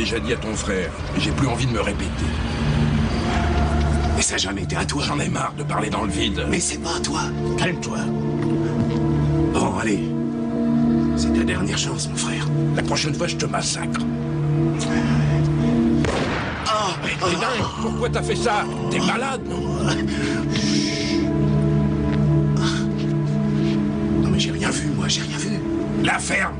déjà dit à ton frère, et j'ai plus envie de me répéter. Mais ça n'a jamais été à toi. J'en ai marre de parler dans le vide. Mais c'est pas à toi. Calme-toi. Bon, allez. C'est ta dernière chance, mon frère. La prochaine fois, je te massacre. T'es dingue. Pourquoi t'as fait ça? T'es malade, non? Non, mais j'ai rien vu, moi, j'ai rien vu. La ferme.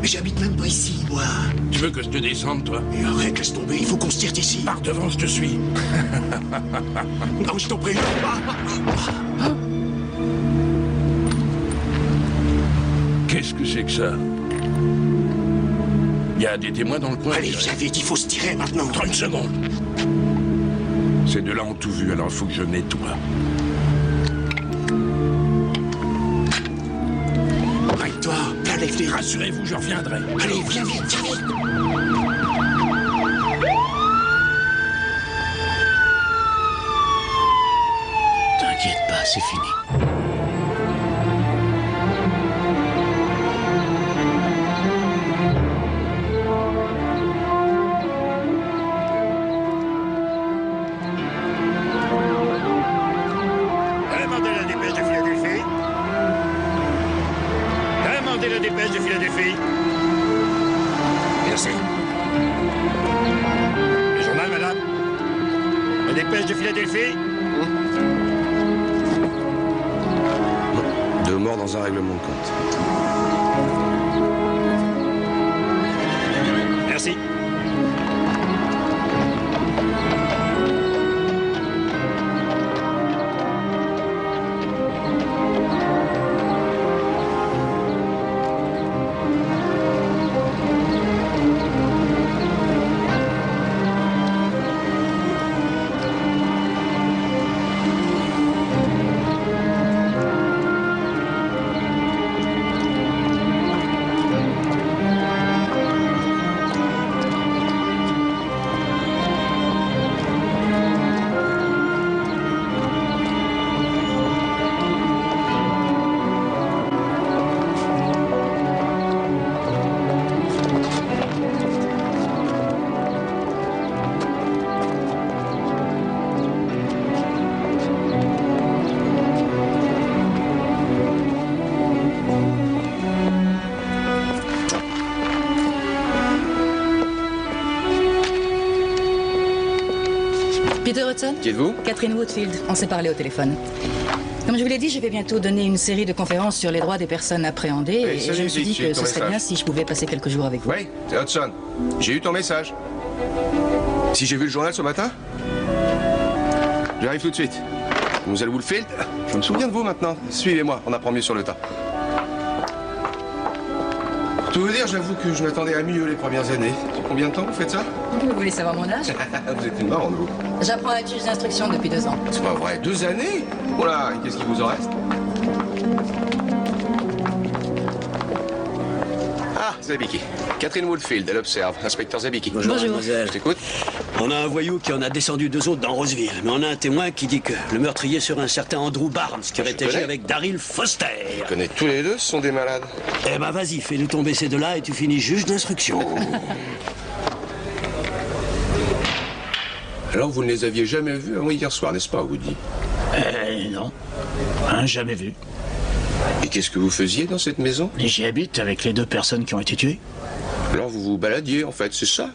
Mais j'habite même pas ici, moi. Tu veux que je te descende, toi? Et arrête, laisse tomber, il faut qu'on se tire d'ici. Par devant, je te suis. Non, je t'en prie. Qu'est-ce que c'est que ça? Il y a des témoins dans le coin. Allez, viens vite, il faut se tirer maintenant. 30 secondes. Ces deux-là ont tout vu, alors il faut que je nettoie. Arrête-toi, viens, lève-les. Rassurez-vous, je reviendrai. Allez, viens vite, viens vite. T'inquiète pas, c'est fini. Demandez la dépêche de Philadelphie. Demandez la dépêche de Philadelphie. Merci. Le journal, madame. La dépêche de Philadelphie. Deux morts dans un règlement de compte. Merci. Peter Hudson? Qui êtes-vous? Catherine Woodfield. On s'est parlé au téléphone. Comme je vous l'ai dit, je vais bientôt donner une série de conférences sur les droits des personnes appréhendées. Oui, et salut, je me suis dit j'ai eu que ton ce serait message. bien si je pouvais passer quelques jours avec vous. Oui, c'est Hudson. J'ai eu ton message. Si j'ai vu le journal ce matin? J'arrive tout de suite. Mademoiselle Woodfield, je me souviens de vous maintenant. Suivez-moi, on apprend mieux sur le tas. Pour tout vous dire, j'avoue que je m'attendais à mieux les premières années. Depuis combien de temps vous faites ça? Vous voulez savoir mon âge? Vous êtes une marrante, vous. J'apprends à être juge d'instruction depuis 2 ans. C'est pas vrai, 2 années? Oh là, et qu'est-ce qu'il vous en reste? Ah, Zabiki. Catherine Woodfield, elle observe. Inspecteur Zabiki. Bonjour, Bonjour. mademoiselle. Je t'écoute. On a un voyou qui en a descendu 2 autres dans Roseville. Mais on a un témoin qui dit que le meurtrier serait un certain Andrew Barnes qui aurait Je agi connais. avec Daryl Foster. Je connais tous les deux, ce sont des malades. Eh ben vas-y, fais-nous tomber ces deux-là et tu finis juge d'instruction. Alors, vous ne les aviez jamais vus avant hier soir, n'est-ce pas, Woody? Non. Hein, jamais vu. Et qu'est-ce que vous faisiez dans cette maison? Et j'y habite avec les 2 personnes qui ont été tuées. Alors, vous vous baladiez, en fait, c'est ça?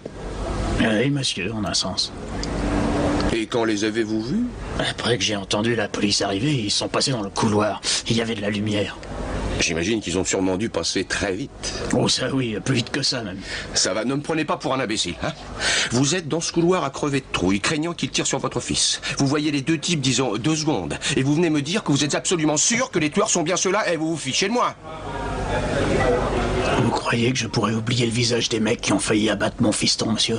Oui, monsieur, en un sens. Et quand les avez-vous vus? Après que j'ai entendu la police arriver, ils sont passés dans le couloir. Il y avait de la lumière. J'imagine qu'ils ont sûrement dû passer très vite. Oh, ça oui, plus vite que ça même. Ça va, ne me prenez pas pour un imbécile, hein? Vous êtes dans ce couloir à crever de trouille, craignant qu'ils tirent sur votre fils. Vous voyez les 2 types, disons, 2 secondes. Et vous venez me dire que vous êtes absolument sûr que les tueurs sont bien ceux-là et vous vous fichez de moi. Vous croyez que je pourrais oublier le visage des mecs qui ont failli abattre mon fiston, monsieur?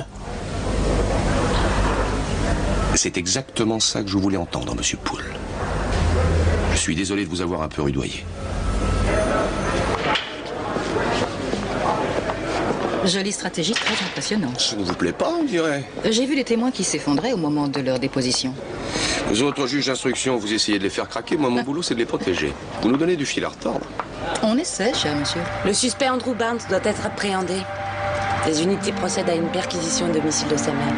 C'est exactement ça que je voulais entendre, monsieur Poole. Je suis désolé de vous avoir un peu rudoyé. Jolie stratégie, très impressionnante. Ça ne vous plaît pas, on dirait? J'ai vu les témoins qui s'effondraient au moment de leur déposition. Vous autres juges d'instruction, vous essayez de les faire craquer. Moi, mon boulot, c'est de les protéger. Vous nous donnez du fil à retordre. On essaie, cher monsieur. Le suspect Andrew Barnes doit être appréhendé. Les unités procèdent à une perquisition au domicile de sa mère.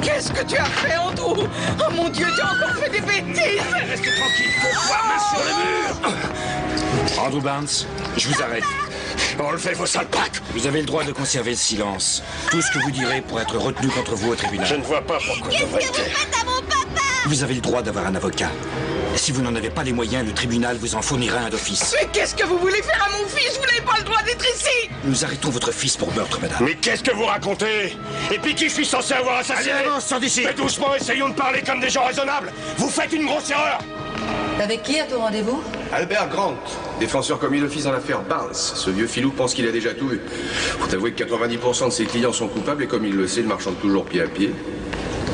Qu'est-ce que tu as fait, Andrew? Oh mon Dieu, tu as encore fait des bêtises! Restez tranquille, main sur le mur. Andrew Barnes, je vous arrête. Enlevez vos sales pattes. Vous avez le droit de conserver le silence. Tout ce que vous direz pourrait être retenu contre vous au tribunal. Je ne vois pas pourquoi je devrais taire. Vous avez le droit d'avoir un avocat. Si vous n'en avez pas les moyens, le tribunal vous en fournira un d'office. Mais qu'est-ce que vous voulez faire à mon fils? Vous n'avez pas le droit d'être ici! Nous arrêtons votre fils pour meurtre, madame. Mais qu'est-ce que vous racontez? Et puis qui je suis censé avoir assassiné? Allez, avance, sors d'ici. Mais doucement, essayons de parler comme des gens raisonnables. Vous faites une grosse erreur. Avec qui a ton rendez-vous? Albert Grant, défenseur commis d'office dans l'affaire Barnes. Ce vieux filou pense qu'il a déjà tout vu. Faut avouer que 90% de ses clients sont coupables et comme il le sait, il marchande toujours pied à pied.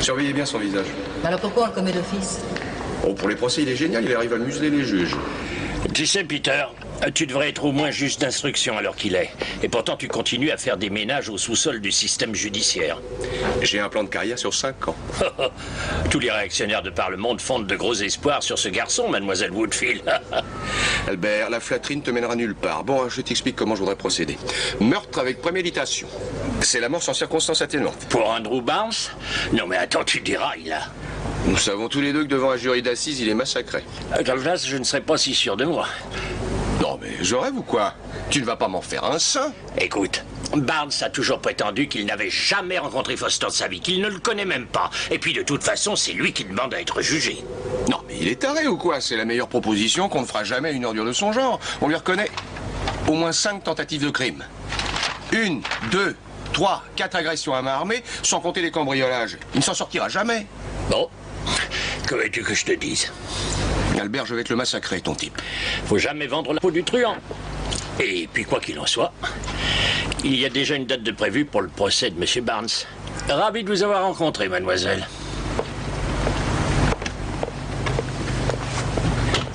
Surveillez bien son visage. Alors pourquoi on le commet d'office? Oh, pour les procès, il est génial, il arrive à museler les juges. Tu sais, Peter, tu devrais être au moins juge d'instruction à l'heure qu'il est. Et pourtant, tu continues à faire des ménages au sous-sol du système judiciaire. J'ai un plan de carrière sur 5 ans. Tous les réactionnaires de par le monde fondent de gros espoirs sur ce garçon, mademoiselle Woodfield. Albert, la flatterie ne te mènera nulle part. Bon, je t'explique comment je voudrais procéder. Meurtre avec préméditation. C'est la mort sans circonstance atténuante. Pour Andrew Barnes? Non mais attends, tu dérailles là. Nous savons tous les deux que devant un jury d'assises, il est massacré. Calvas, je ne serais pas si sûr de moi. Non mais je rêve ou quoi? Tu ne vas pas m'en faire un saint? Écoute, Barnes a toujours prétendu qu'il n'avait jamais rencontré Foster de sa vie, qu'il ne le connaît même pas. Et puis de toute façon, c'est lui qui demande à être jugé. Non mais il est taré ou quoi? C'est la meilleure proposition qu'on ne fera jamais à une ordure de son genre. On lui reconnaît au moins 5 tentatives de crime. 1, 2, 3, 4 agressions à main armée, sans compter les cambriolages. Il ne s'en sortira jamais. Bon, que veux-tu que je te dise? Albert, je vais te le massacrer, ton type. Faut jamais vendre la peau du truand. Et puis quoi qu'il en soit, il y a déjà une date de prévue pour le procès de M. Barnes. Ravi de vous avoir rencontré, mademoiselle.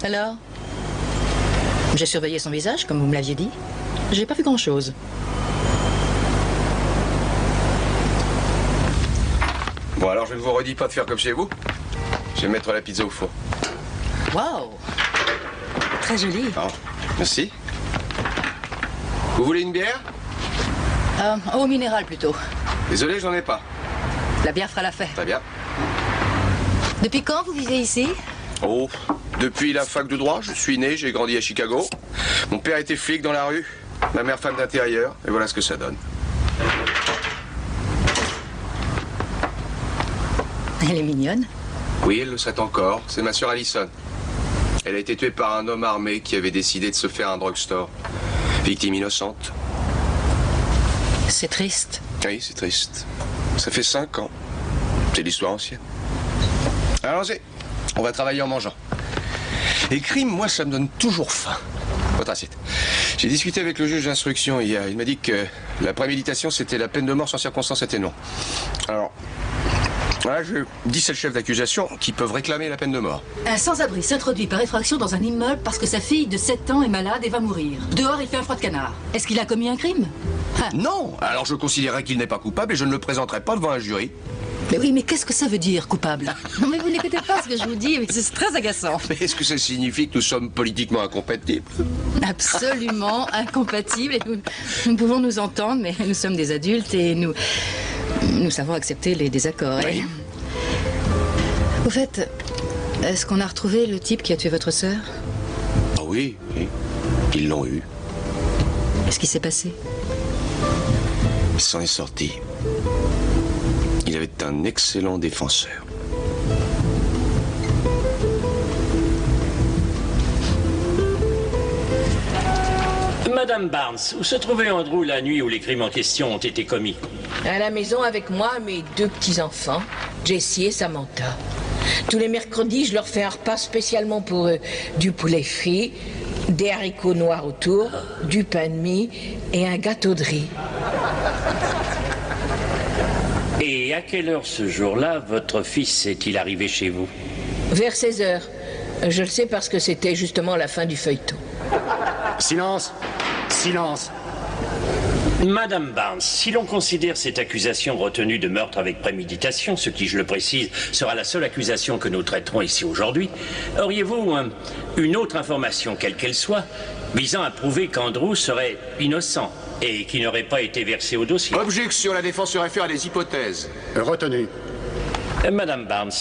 Alors? J'ai surveillé son visage, comme vous me l'aviez dit. J'ai pas vu grand-chose. Bon, alors je ne vous redis pas de faire comme chez vous. Je vais mettre la pizza au four. Waouh! Très joli. Ah, merci. Vous voulez une bière? Eau minérale plutôt. Désolé, j'en ai pas. La bière fera l'affaire. Très bien. Depuis quand vous vivez ici? Oh, depuis la fac de droit, je suis né, j'ai grandi à Chicago. Mon père était flic dans la rue, ma mère femme d'intérieur, et voilà ce que ça donne. Elle est mignonne. Oui, elle le sait encore, c'est ma sœur Allison. Elle a été tuée par un homme armé qui avait décidé de se faire un drugstore. Victime innocente. C'est triste. Oui, c'est triste. Ça fait 5 ans. C'est l'histoire ancienne. Allons-y, on va travailler en mangeant. Et crime, moi, ça me donne toujours faim. Votre assiette. J'ai discuté avec le juge d'instruction hier. Il m'a dit que la préméditation, c'était la peine de mort sans circonstance atténuante. Alors, voilà, je dis c'est le chef d'accusation qui peuvent réclamer la peine de mort. Un sans-abri s'introduit par effraction dans un immeuble parce que sa fille de 7 ans est malade et va mourir. Dehors, il fait un froid de canard. Est-ce qu'il a commis un crime? Non. Alors je considérerais qu'il n'est pas coupable et je ne le présenterai pas devant un jury. Mais oui, mais qu'est-ce que ça veut dire, coupable? Non, mais vous n'écoutez pas ce que je vous dis, mais c'est très agaçant. Mais est-ce que ça signifie que nous sommes politiquement incompatibles? Absolument incompatibles. Et nous pouvons nous entendre, mais nous sommes des adultes et nous savons accepter les désaccords. Oui. Au fait, est-ce qu'on a retrouvé le type qui a tué votre sœur? Ah oui, oui. Ils l'ont eu. Qu'est-ce qui s'est passé? Il s'en est sorti. Il avait un excellent défenseur. Madame Barnes, où se trouvait Andrew la nuit où les crimes en question ont été commis? À la maison avec moi, mes 2 petits-enfants, Jessie et Samantha. Tous les mercredis, je leur fais un repas spécialement pour eux. Du poulet frit, des haricots noirs autour, du pain de mie et un gâteau de riz. Et à quelle heure ce jour-là, votre fils est-il arrivé chez vous? Vers 16 heures. Je le sais parce que c'était justement la fin du feuilleton. Silence! Silence! Madame Barnes, si l'on considère cette accusation retenue de meurtre avec préméditation, ce qui, je le précise, sera la seule accusation que nous traiterons ici aujourd'hui, auriez-vous une autre information, quelle qu'elle soit, visant à prouver qu'Andrew serait innocent et qui n'aurait pas été versé au dossier? Objection, la défense se réfère à des hypothèses. Retenu. Madame Barnes,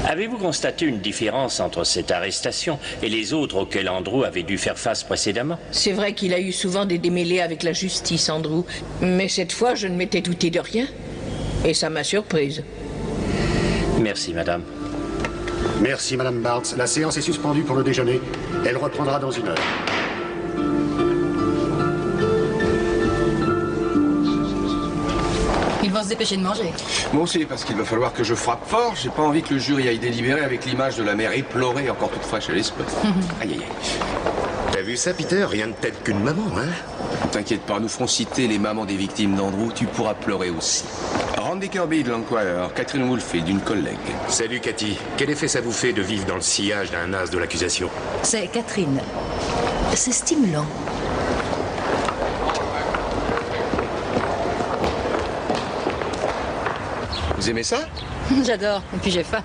avez-vous constaté une différence entre cette arrestation et les autres auxquelles Andrew avait dû faire face précédemment? C'est vrai qu'il a eu souvent des démêlés avec la justice, Andrew. Mais cette fois, je ne m'étais douté de rien. Et ça m'a surprise. Merci, madame. Merci, Madame Barnes. La séance est suspendue pour le déjeuner. Elle reprendra dans 1 heure. Ils vont se dépêcher de manger. Moi aussi, parce qu'il va falloir que je frappe fort. J'ai pas envie que le jury aille délibérer avec l'image de la mère éplorée, encore toute fraîche à l'esprit. Aïe, aïe, aïe. T'as vu ça, Peter? Rien de tête qu'une maman, hein? T'inquiète pas, nous ferons citer les mamans des victimes d'Andrew. Tu pourras pleurer aussi. Randy Kirby de l'Enquirer, Catherine Woolfield d'une collègue. Salut, Cathy. Quel effet ça vous fait de vivre dans le sillage d'un as de l'accusation? C'est Catherine. C'est stimulant. Vous aimez ça? J'adore. Et puis j'ai faim.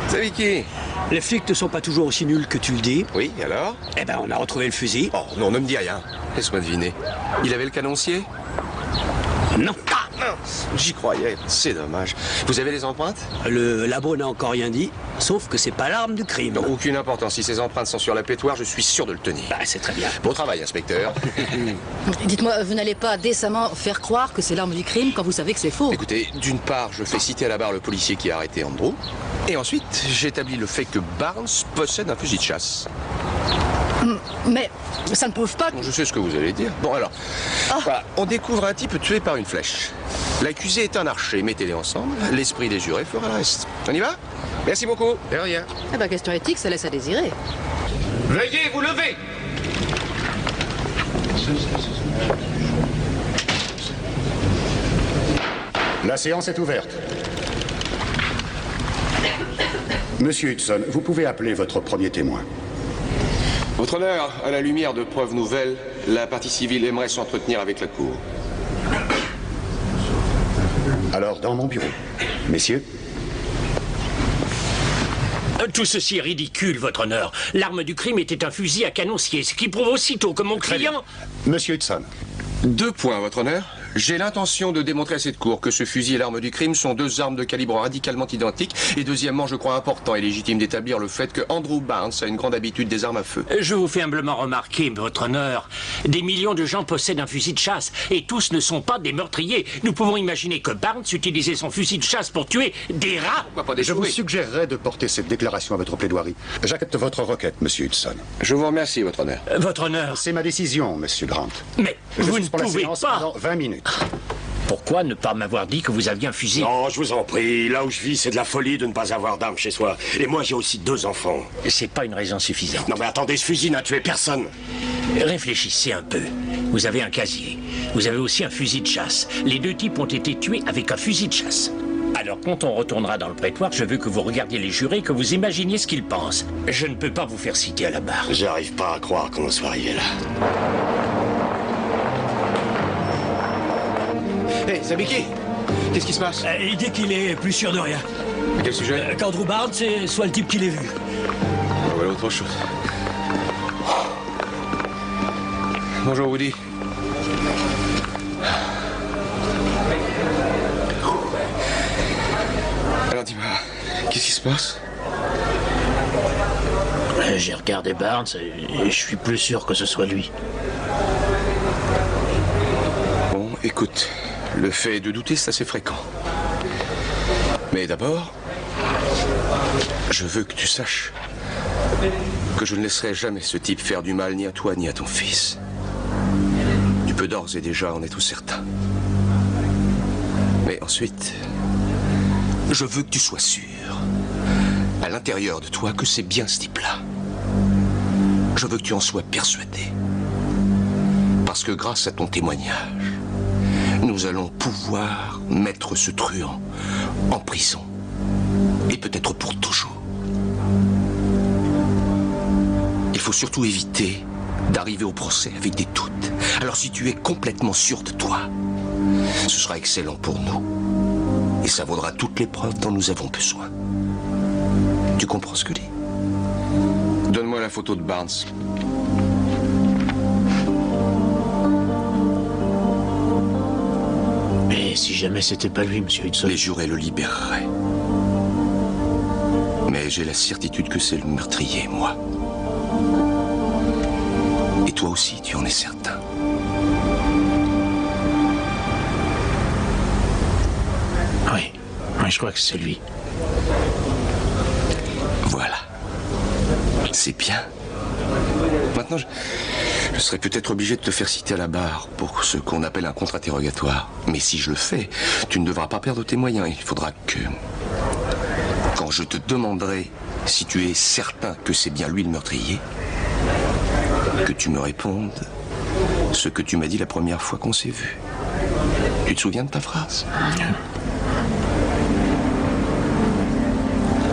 C'est Vicky. Les flics ne sont pas toujours aussi nuls que tu le dis. Oui, alors? Eh ben, on a retrouvé le fusil. Oh, non, ne me dis rien. Laisse-moi deviner. Il avait le canoncier? Non. Ah, mince, j'y croyais. C'est dommage. Vous avez les empreintes? Le labo n'a encore rien dit, sauf que c'est pas l'arme du crime. Non, aucune importance. Si ces empreintes sont sur la pétoire, je suis sûr de le tenir. Bah, c'est très bien. Bon travail, inspecteur. Dites-moi, vous n'allez pas décemment faire croire que c'est l'arme du crime quand vous savez que c'est faux? Écoutez, d'une part, je fais citer à la barre le policier qui a arrêté Andrew. Et ensuite, j'établis le fait que Barnes possède un fusil de chasse. Mais ça ne prouve pas que... Je sais ce que vous allez dire. Bon, alors, voilà, on découvre un type tué par une flèche. L'accusé est un archer. Mettez-les ensemble. L'esprit des jurés fera le reste. On y va? Merci beaucoup. De rien. Eh ben, question éthique, ça laisse à désirer. Veuillez vous lever. La séance est ouverte. Monsieur Hudson, vous pouvez appeler votre premier témoin. Votre honneur, à la lumière de preuves nouvelles, la partie civile aimerait s'entretenir avec la Cour. Alors, dans mon bureau. Messieurs. Tout ceci est ridicule, votre honneur. L'arme du crime était un fusil à canoncier, ce qui prouve aussitôt que mon client... Monsieur Hudson. 2 points, votre honneur. J'ai l'intention de démontrer à cette cour que ce fusil et l'arme du crime sont 2 armes de calibre radicalement identiques. Et deuxièmement, je crois important et légitime d'établir le fait que Andrew Barnes a une grande habitude des armes à feu. Je vous fais humblement remarquer, votre honneur, des millions de gens possèdent un fusil de chasse et tous ne sont pas des meurtriers. Nous pouvons imaginer que Barnes utilisait son fusil de chasse pour tuer des rats. Pourquoi pas des Je vous souris? suggérerais de porter cette déclaration à votre plaidoirie. J'accepte votre requête, monsieur Hudson. Je vous remercie, votre honneur. Votre honneur... C'est ma décision, monsieur Grant. Mais vous ne suspends la pouvez séance pas... pendant 20 minutes. Pourquoi ne pas m'avoir dit que vous aviez un fusil? Non, je vous en prie. Là où je vis, c'est de la folie de ne pas avoir d'armes chez soi. Et moi, j'ai aussi 2 enfants. C'est pas une raison suffisante. Non, mais attendez, ce fusil n'a tué personne. Réfléchissez un peu. Vous avez un casier. Vous avez aussi un fusil de chasse. Les 2 types ont été tués avec un fusil de chasse. Alors, quand on retournera dans le prétoire, je veux que vous regardiez les jurés, que vous imaginiez ce qu'ils pensent. Je ne peux pas vous faire citer à la barre. J'arrive pas à croire qu'on soit arrivé là. Hé, Zabiki, qu'est-ce qui se passe? Il dit qu'il est plus sûr de rien. À quel sujet? Qu'Andrew Barnes, c'est soit le type qui l'a vu. Voilà autre chose. Bonjour, Woody. Alors, dis-moi, qu'est-ce qui se passe? J'ai regardé Barnes et je suis plus sûr que ce soit lui. Bon, écoute, le fait de douter, c'est assez fréquent. Mais d'abord, je veux que tu saches que je ne laisserai jamais ce type faire du mal ni à toi ni à ton fils. Tu peux d'ores et déjà en être certain. Mais ensuite, je veux que tu sois sûr, à l'intérieur de toi, que c'est bien ce type-là. Je veux que tu en sois persuadé. Parce que grâce à ton témoignage, nous allons pouvoir mettre ce truand en prison. Et peut-être pour toujours. Il faut surtout éviter d'arriver au procès avec des doutes. Alors si tu es complètement sûr de toi, ce sera excellent pour nous. Et ça vaudra toutes les preuves dont nous avons besoin. Tu comprends ce que je dis? Donne-moi la photo de Barnes. Mais si jamais c'était pas lui, monsieur Hudson... Les jurés le libéreraient. Mais j'ai la certitude que c'est le meurtrier, moi. Et toi aussi, tu en es certain. Oui, je crois que c'est lui. Voilà. C'est bien. Maintenant, je serais peut-être obligé de te faire citer à la barre pour ce qu'on appelle un contre-interrogatoire. Mais si je le fais, tu ne devras pas perdre tes moyens. Il faudra que... Quand je te demanderai si tu es certain que c'est bien lui le meurtrier, que tu me répondes ce que tu m'as dit la première fois qu'on s'est vu. Tu te souviens de ta phrase?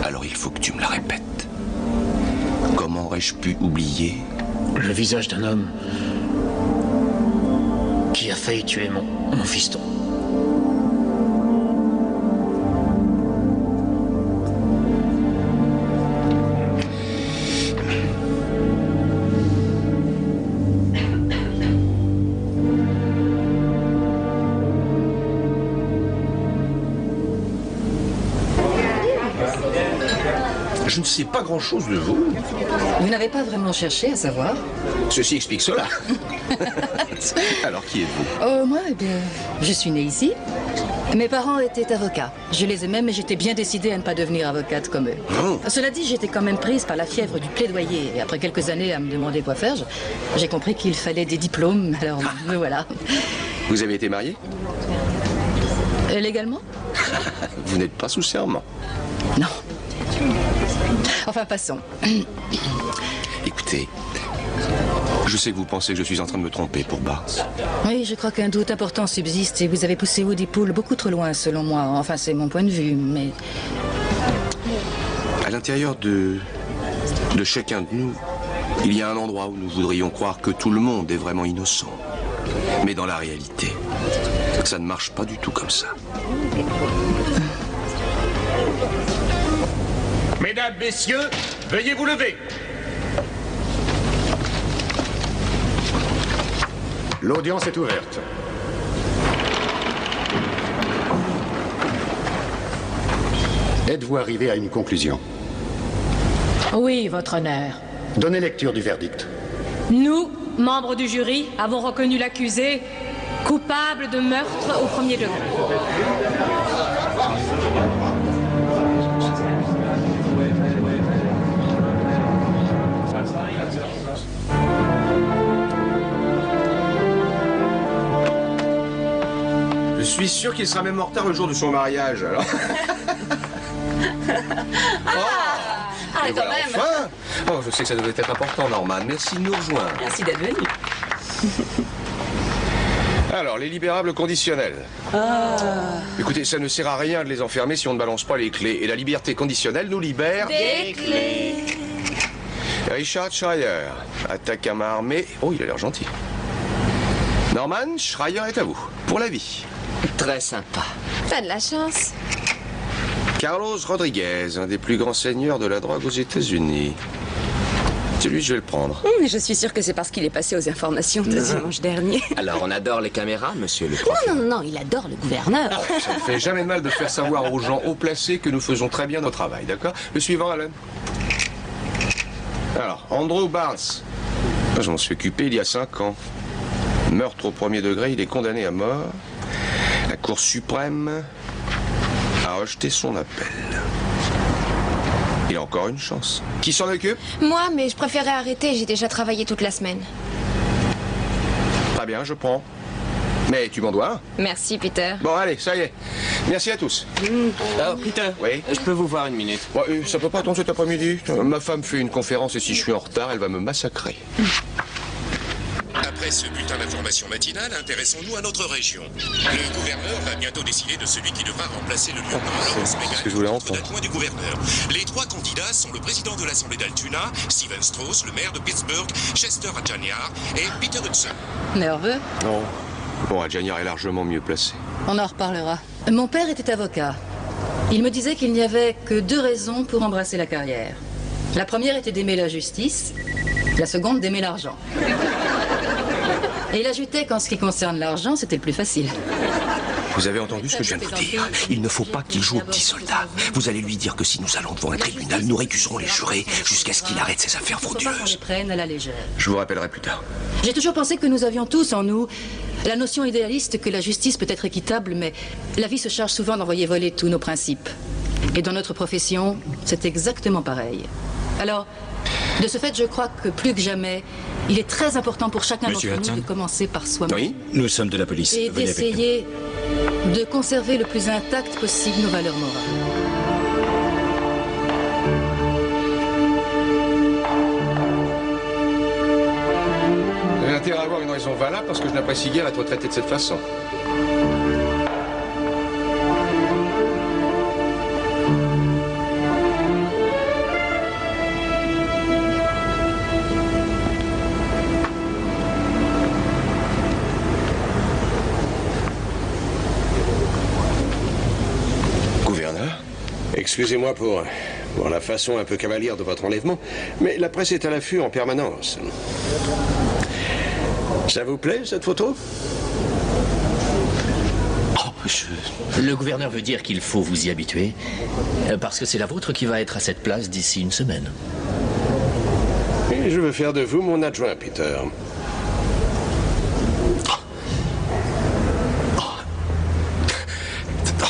Alors il faut que tu me la répètes. Comment aurais-je pu oublier le visage d'un homme qui a failli tuer mon fiston? Je ne sais pas grand-chose de vous. Vous n'avez pas vraiment cherché à savoir? Ceci explique cela. Alors, qui êtes-vous? Oh, moi, eh bien, je suis née ici. Mes parents étaient avocats. Je les aimais, mais j'étais bien décidée à ne pas devenir avocate comme eux. Oh. Cela dit, j'étais quand même prise par la fièvre du plaidoyer. Et après quelques années à me demander quoi faire, j'ai compris qu'il fallait des diplômes. Alors, me voilà. Vous avez été marié? Légalement? Vous n'êtes pas sous serment? Non. Enfin, passons. Écoutez, je sais que vous pensez que je suis en train de me tromper pour Barnes. Oui, je crois qu'un doute important subsiste et vous avez poussé Woody Poole beaucoup trop loin, selon moi. Enfin, c'est mon point de vue, mais... À l'intérieur de chacun de nous, il y a un endroit où nous voudrions croire que tout le monde est vraiment innocent. Mais dans la réalité, ça ne marche pas du tout comme ça. Mesdames, messieurs, veuillez vous lever. L'audience est ouverte. Êtes-vous arrivé à une conclusion? Oui, votre honneur. Donnez lecture du verdict. Nous, membres du jury, avons reconnu l'accusé coupable de meurtre au premier degré. Je suis sûr qu'il sera même en retard le jour de son mariage, alors. Ah, quand même. Enfin. Oh, je sais que ça devait être important, Norman. Merci de nous rejoindre. Merci d'être venu. Alors, les libérables conditionnels. Écoutez, ça ne sert à rien de les enfermer si on ne balance pas les clés. Et la liberté conditionnelle nous libère... Des clés. Richard Schreier, attaque à main armée. Oh, il a l'air gentil. Norman, Schreier est à vous. Pour la vie. Très sympa. T'as de la chance. Carlos Rodriguez, un des plus grands seigneurs de la drogue aux États-Unis. C'est lui, je vais le prendre. Mais je suis sûre que c'est parce qu'il est passé aux informations de dimanche dernier. Alors, on adore les caméras, monsieur le Non, préfet? non, il adore le gouverneur. Ça ne fait jamais de mal de faire savoir aux gens haut placés que nous faisons très bien notre travail, d'accord? Le suivant, Alan. Alors, Andrew Barnes. Je m'en suis occupé il y a 5 ans. Meurtre au premier degré, il est condamné à mort. La Cour suprême a rejeté son appel. Il a encore une chance. Qui s'en occupe? Moi, mais je préférais arrêter, j'ai déjà travaillé toute la semaine. Très bien, je prends. Mais tu m'en dois un. Merci, Peter. Bon, allez, ça y est. Merci à tous. Oh, Peter, oui, je peux vous voir une minute? Ouais, ça peut pas attendre cet après-midi. Ma femme fait une conférence et si je suis en retard, elle va me massacrer. Après Après ce bulletin d'information matinale, intéressons-nous à notre région. Le gouverneur va bientôt décider de celui qui devra remplacer le lieutenant Lawrence Megan d'adjoint du gouverneur. Les 3 candidats sont le président de l'Assemblée d'Altuna, Steven Strauss, le maire de Pittsburgh, Chester Adjaniar et Peter Hudson. Nerveux? Non. Bon, Adjaniar est largement mieux placé. On en reparlera. Mon père était avocat. Il me disait qu'il n'y avait que 2 raisons pour embrasser la carrière. La première était d'aimer la justice, la seconde d'aimer l'argent. Et il ajoutait qu'en ce qui concerne l'argent, c'était le plus facile. Vous avez entendu ce que je viens de vous dire? Il ne faut pas qu'il joue au petit soldat. Vous allez lui dire que si nous allons devant un tribunal, nous récuserons les jurés jusqu'à ce qu'il arrête ses affaires frauduleuses. Il ne faut pas qu'on les prenne à la légère. Je vous rappellerai plus tard. J'ai toujours pensé que nous avions tous en nous la notion idéaliste que la justice peut être équitable, mais la vie se charge souvent d'envoyer voler tous nos principes. Et dans notre profession, c'est exactement pareil. Alors, de ce fait, je crois que plus que jamais, il est très important pour chacun d'entre nous de commencer par soi-même. Oui, nous sommes de la police. Et d'essayer de conserver le plus intact possible nos valeurs morales. Vous avez intérêt à avoir une raison valable parce que je n'apprécie guère être traité de cette façon. Excusez-moi pour la façon un peu cavalière de votre enlèvement, mais la presse est à l'affût en permanence. Ça vous plaît, cette photo? Le gouverneur veut dire qu'il faut vous y habituer, parce que c'est la vôtre qui va être à cette place d'ici une semaine. Et je veux faire de vous mon adjoint, Peter.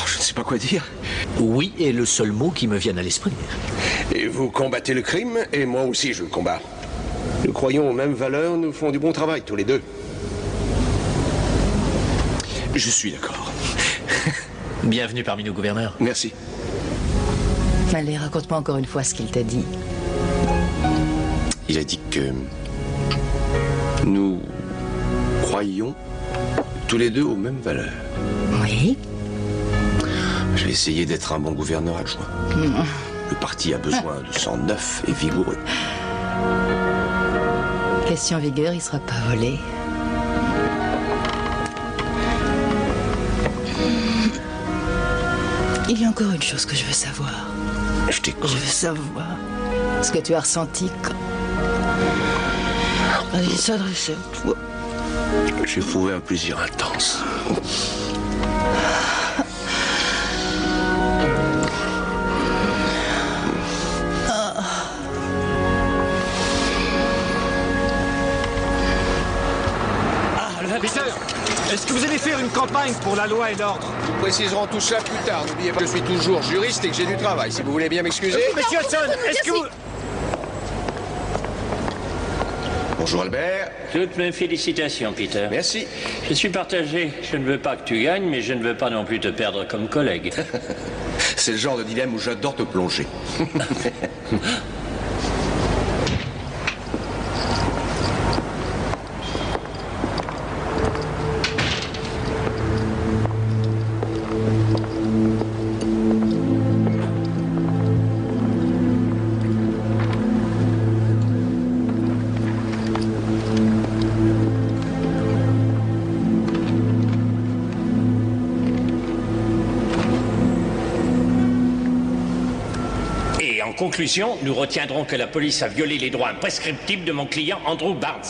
Je ne sais pas quoi dire. Oui est le seul mot qui me vienne à l'esprit. Et vous combattez le crime, et moi aussi je le combats. Nous croyons aux mêmes valeurs, nous font du bon travail, tous les deux. Je suis d'accord. Bienvenue parmi nous, gouverneur. Merci. Allez, raconte-moi encore une fois ce qu'il t'a dit. Il a dit que nous croyions tous les deux aux mêmes valeurs. Oui. Je vais essayer d'être un bon gouverneur adjoint. Le parti a besoin de sang neuf et vigoureux. Question vigueur, il sera pas volé. Il y a encore une chose que je veux savoir. Je t'écoute. Je veux savoir ce que tu as ressenti quand il s'adressait à toi. J'ai éprouvé un plaisir intense. Est-ce que vous allez faire une campagne pour la loi et l'ordre? Nous préciserons tout ça plus tard. N'oubliez pas que je suis toujours juriste et que j'ai du travail. Si vous voulez bien m'excuser. Monsieur Hudson, est-ce que vous... Bonjour Albert. Toutes mes félicitations, Peter. Merci. Je suis partagé. Je ne veux pas que tu gagnes, mais je ne veux pas non plus te perdre comme collègue. C'est le genre de dilemme où j'adore te plonger. En conclusion, nous retiendrons que la police a violé les droits imprescriptibles de mon client Andrew Barnes.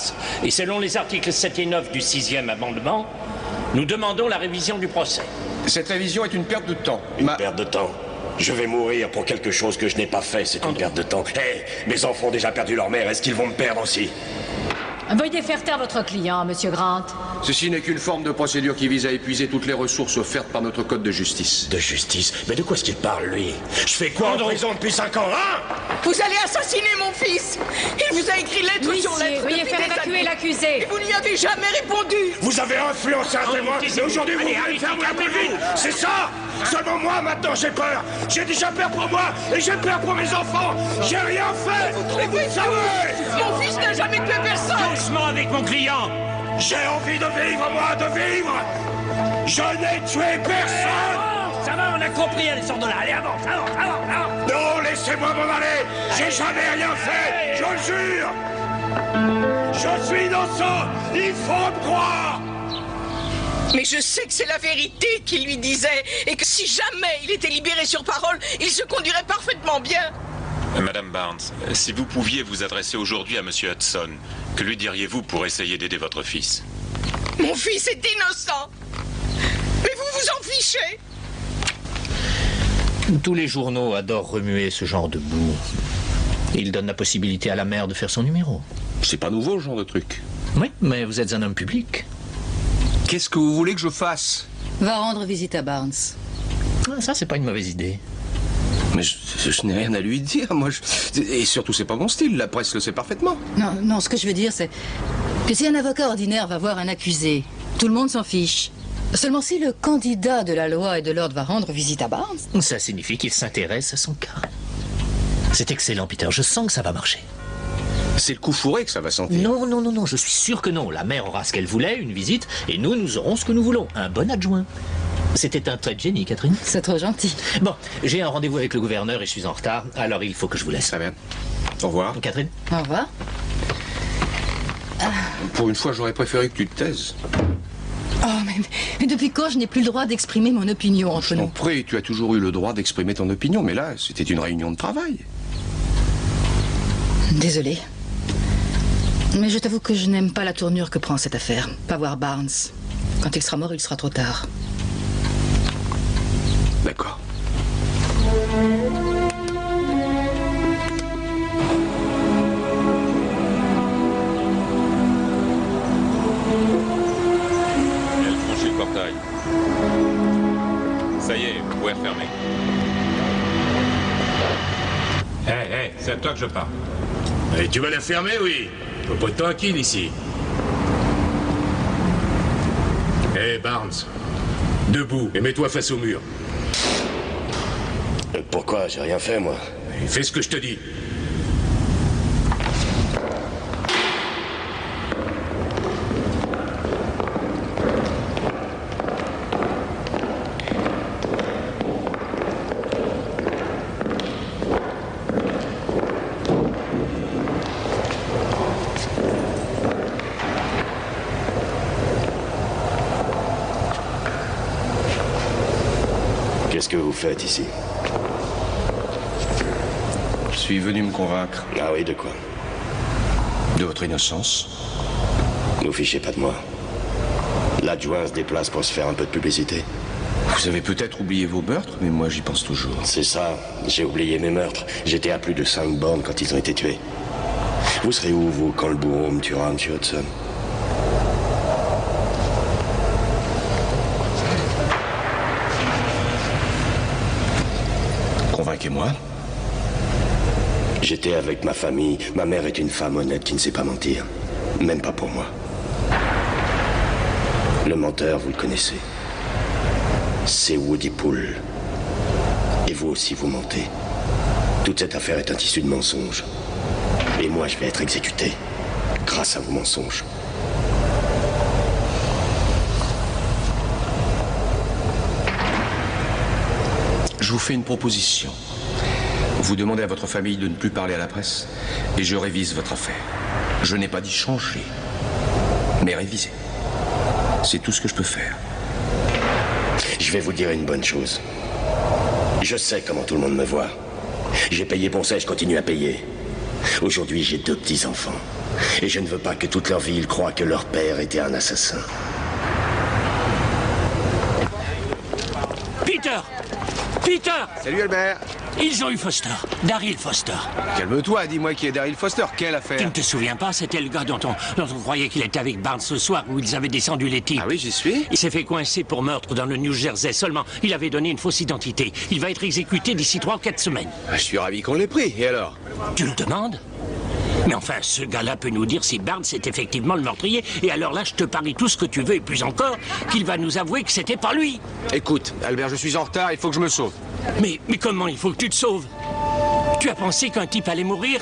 Et selon les articles 7 et 9 du 6e amendement, nous demandons la révision du procès. Cette révision est une perte de temps. Une perte de temps? Je vais mourir pour quelque chose que je n'ai pas fait, c'est une perte de temps. Hé, mes enfants ont déjà perdu leur mère, est-ce qu'ils vont me perdre aussi? Veuillez faire taire votre client, Monsieur Grant. Ceci n'est qu'une forme de procédure qui vise à épuiser toutes les ressources offertes par notre code de justice. De justice? Mais de quoi est-ce qu'il parle, lui? Je fais quoi en prison depuis 5 ans, hein? Vous allez assassiner mon fils! Il vous a écrit lettre sur lettre. Veuillez faire évacuer l'accusé. Et vous n'y avez jamais répondu! Vous avez influencé un témoin, et aujourd'hui vous voulez me faire mourir plus vite! C'est ça? Seulement moi, maintenant, j'ai peur! J'ai déjà peur pour moi, et j'ai peur pour mes enfants! J'ai rien fait! Vous trouvez ça? Mon fils n'a jamais tué personne! doucement avec mon client. J'ai envie de vivre, moi, de vivre. Je n'ai tué personne. Ça va, on a compris, allez, sors de là. Allez, avance. Non, laissez-moi m'en aller. J'ai jamais rien fait, je le jure. Je suis innocent. Il faut me croire. Mais je sais que c'est la vérité qu'il lui disait, et que si jamais il était libéré sur parole, il se conduirait parfaitement bien. Madame Barnes, si vous pouviez vous adresser aujourd'hui à Monsieur Hudson, que lui diriez-vous pour essayer d'aider votre fils? Mon fils est innocent. Mais vous vous en fichez. Tous les journaux adorent remuer ce genre de boue. Ils donnent la possibilité à la mère de faire son numéro. C'est pas nouveau, ce genre de truc. Oui, mais vous êtes un homme public. Qu'est-ce que vous voulez que je fasse? Va rendre visite à Barnes. Ça, c'est pas une mauvaise idée. Mais je n'ai rien à lui dire, moi. Et surtout, c'est pas mon style. La presse le sait parfaitement. Non, ce que je veux dire, c'est que si un avocat ordinaire va voir un accusé, tout le monde s'en fiche. Seulement si le candidat de la loi et de l'ordre va rendre visite à Barnes... Ça signifie qu'il s'intéresse à son cas. C'est excellent, Peter. Je sens que ça va marcher. C'est le coup fourré que ça va sentir. Non, je suis sûr que non. La mère aura ce qu'elle voulait, une visite, et nous aurons ce que nous voulons. Un bon adjoint. C'était un trait de génie, Catherine. C'est trop gentil. Bon, j'ai un rendez-vous avec le gouverneur et je suis en retard, alors il faut que je vous laisse. Très bien. Au revoir. Catherine. Au revoir. Pour une fois, j'aurais préféré que tu te taises. Oh, mais depuis quand je n'ai plus le droit d'exprimer mon opinion entre nous? Je t'en prie, tu as toujours eu le droit d'exprimer ton opinion, mais là, c'était une réunion de travail. Désolée. Mais je t'avoue que je n'aime pas la tournure que prend cette affaire. Pas voir Barnes. Quand il sera mort, il sera trop tard. D'accord. Elle franchit le portail. Ça y est, vous pouvez refermer. Hé, c'est à toi que je parle. Et tu vas la fermer, oui. Faut pas être tranquille ici. Hé, Barnes. Debout et mets-toi face au mur. Pourquoi? J'ai rien fait, moi. Fais ce que je te dis. Qu'est-ce que vous faites ici? Je suis venu me convaincre. Ah oui, de quoi? De votre innocence. Ne vous fichez pas de moi. L'adjoint se déplace pour se faire un peu de publicité. Vous avez peut-être oublié vos meurtres, mais moi j'y pense toujours. C'est ça, j'ai oublié mes meurtres. J'étais à plus de 5 bornes quand ils ont été tués. Vous serez où, vous, quand le bourreau me tuera, M. Hudson? Convainquez-moi. J'étais avec ma famille. Ma mère est une femme honnête qui ne sait pas mentir. Même pas pour moi. Le menteur, vous le connaissez. C'est Woody Poole. Et vous aussi, vous mentez. Toute cette affaire est un tissu de mensonges. Et moi, je vais être exécuté. Grâce à vos mensonges. Je vous fais une proposition. Vous demandez à votre famille de ne plus parler à la presse et je révise votre affaire. Je n'ai pas dit changer, mais réviser. C'est tout ce que je peux faire. Je vais vous dire une bonne chose. Je sais comment tout le monde me voit. J'ai payé pour ça et je continue à payer. Aujourd'hui, j'ai 2 petits-enfants. Et je ne veux pas que toute leur vie, ils croient que leur père était un assassin. Peter! Peter! Salut Albert! Ils ont eu Foster, Daryl Foster. Calme-toi, dis-moi qui est Daryl Foster. Quelle affaire? Tu ne te souviens pas, c'était le gars dont on croyait qu'il était avec Barnes ce soir où ils avaient descendu les types. Ah oui, j'y suis. Il s'est fait coincer pour meurtre dans le New Jersey. Seulement, il avait donné une fausse identité. Il va être exécuté d'ici 3 ou 4 semaines. Je suis ravi qu'on l'ait pris, et alors? Tu le demandes? Mais enfin, ce gars-là peut nous dire si Barnes est effectivement le meurtrier. Et alors là, je te parie tout ce que tu veux et plus encore, qu'il va nous avouer que c'était pas lui. Écoute, Albert, je suis en retard, il faut que je me sauve. Mais comment il faut que tu te sauves? Tu as pensé qu'un type allait mourir?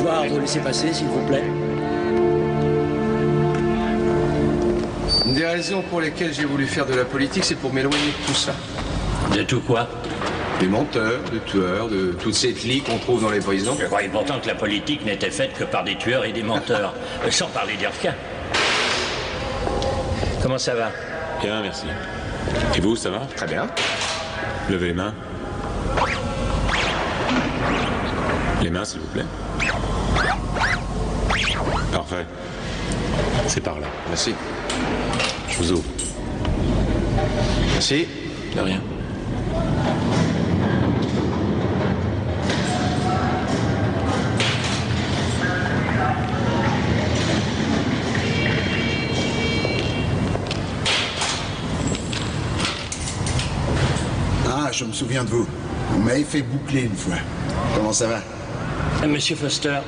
Bonsoir, vous laissez passer, s'il vous plaît. Une des raisons pour lesquelles j'ai voulu faire de la politique, c'est pour m'éloigner de tout ça. De tout quoi? Des menteurs, des tueurs, de toute cette clique qu'on trouve dans les prisons. Je croyais pourtant que la politique n'était faite que par des tueurs et des menteurs, sans parler des requins. Comment ça va? Bien, merci. Et vous, ça va? Très bien. Levez les mains. Les mains, s'il vous plaît. Parfait. C'est par là. Merci. Je vous ouvre. Merci. De rien. Ah, je me souviens de vous. Vous m'avez fait boucler une fois. Comment ça va? Monsieur Foster,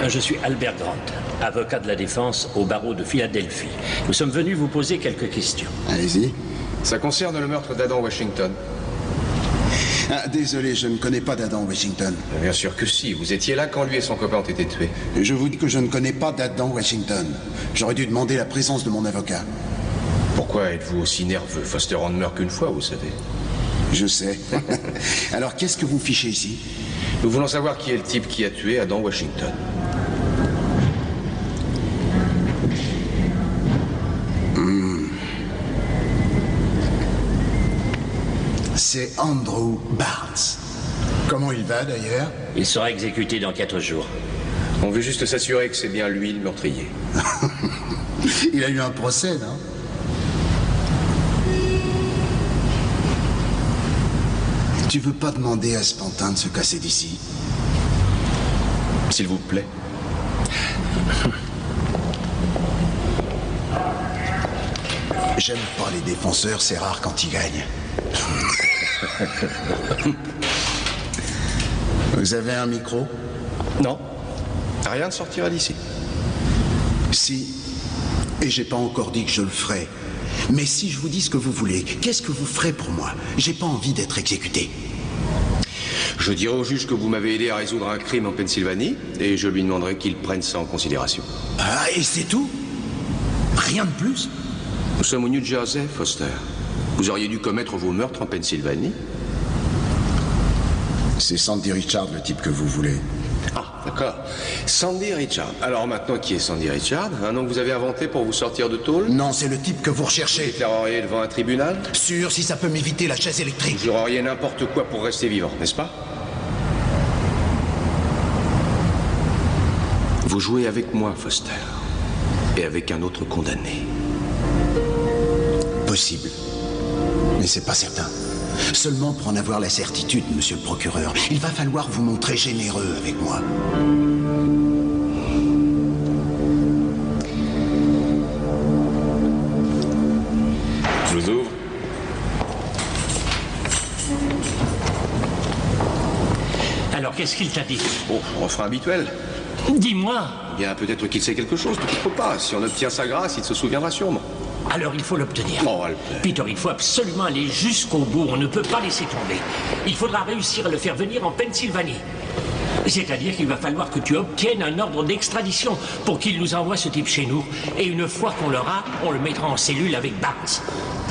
je suis Albert Grant, avocat de la défense au barreau de Philadelphie. Nous sommes venus vous poser quelques questions. Allez-y. Ça concerne le meurtre d'Adam Washington. Ah, désolé, je ne connais pas d'Adam Washington. Bien sûr que si. Vous étiez là quand lui et son copain ont été tués. Je vous dis que je ne connais pas d'Adam Washington. J'aurais dû demander la présence de mon avocat. Pourquoi êtes-vous aussi nerveux? Foster en meurt qu'une fois, vous savez. Je sais. Alors, qu'est-ce que vous fichez ici? Nous voulons savoir qui est le type qui a tué Adam Washington. C'est Andrew Barnes. Comment il va, d'ailleurs? Il sera exécuté dans 4 jours. On veut juste s'assurer que c'est bien lui le meurtrier. Il a eu un procès, non? Tu veux pas demander à ce pantin de se casser d'ici? S'il vous plaît. J'aime pas les défenseurs, c'est rare quand ils gagnent. Vous avez un micro? Non. Rien ne sortira d'ici. Si. Et j'ai pas encore dit que je le ferai. Mais si je vous dis ce que vous voulez, qu'est-ce que vous ferez pour moi? J'ai pas envie d'être exécuté. Je dirai au juge que vous m'avez aidé à résoudre un crime en Pennsylvanie et je lui demanderai qu'il prenne ça en considération. Ah, et c'est tout? Rien de plus? Nous sommes au New Jersey, Foster. Vous auriez dû commettre vos meurtres en Pennsylvanie. C'est Sandy Richard, le type que vous voulez. Ah, d'accord. Sandy Richard. Alors maintenant, qui est Sandy Richard? Un nom que vous avez inventé pour vous sortir de tôle? Non, c'est le type que vous recherchez. Vous déclareriez devant un tribunal? Sûr, si ça peut m'éviter la chaise électrique. Vous jureriez n'importe quoi pour rester vivant, n'est-ce pas? Vous jouez avec moi, Foster. Et avec un autre condamné. Possible. Mais c'est pas certain. Seulement pour en avoir la certitude, monsieur le procureur, il va falloir vous montrer généreux avec moi. Je vous ouvre. Alors, qu'est-ce qu'il t'a dit? Oh, refrain habituel. Dis-moi. Eh bien, peut-être qu'il sait quelque chose, peut-être pas. Si on obtient sa grâce, il se souviendra sûrement. Alors il faut l'obtenir. Oh, Albert. Peter, il faut absolument aller jusqu'au bout. On ne peut pas laisser tomber. Il faudra réussir à le faire venir en Pennsylvanie. C'est-à-dire qu'il va falloir que tu obtiennes un ordre d'extradition pour qu'il nous envoie ce type chez nous. Et une fois qu'on l'aura, on le mettra en cellule avec Barnes.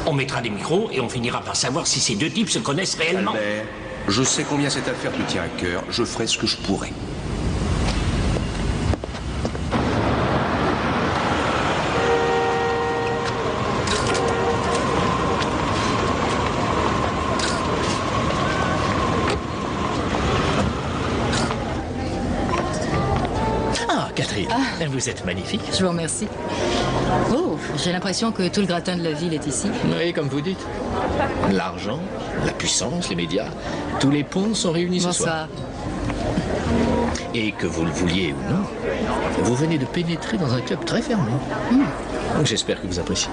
On mettra des micros et on finira par savoir si ces deux types se connaissent réellement. Albert, je sais combien cette affaire te tient à cœur. Je ferai ce que je pourrai. Catherine, vous êtes magnifique. Je vous remercie. Oh, j'ai l'impression que tout le gratin de la ville est ici. Oui, comme vous dites. L'argent, la puissance, les médias, tous les ponts sont réunis ce soir. Et que vous le vouliez ou non, vous venez de pénétrer dans un club très fermé. Donc j'espère que vous appréciez.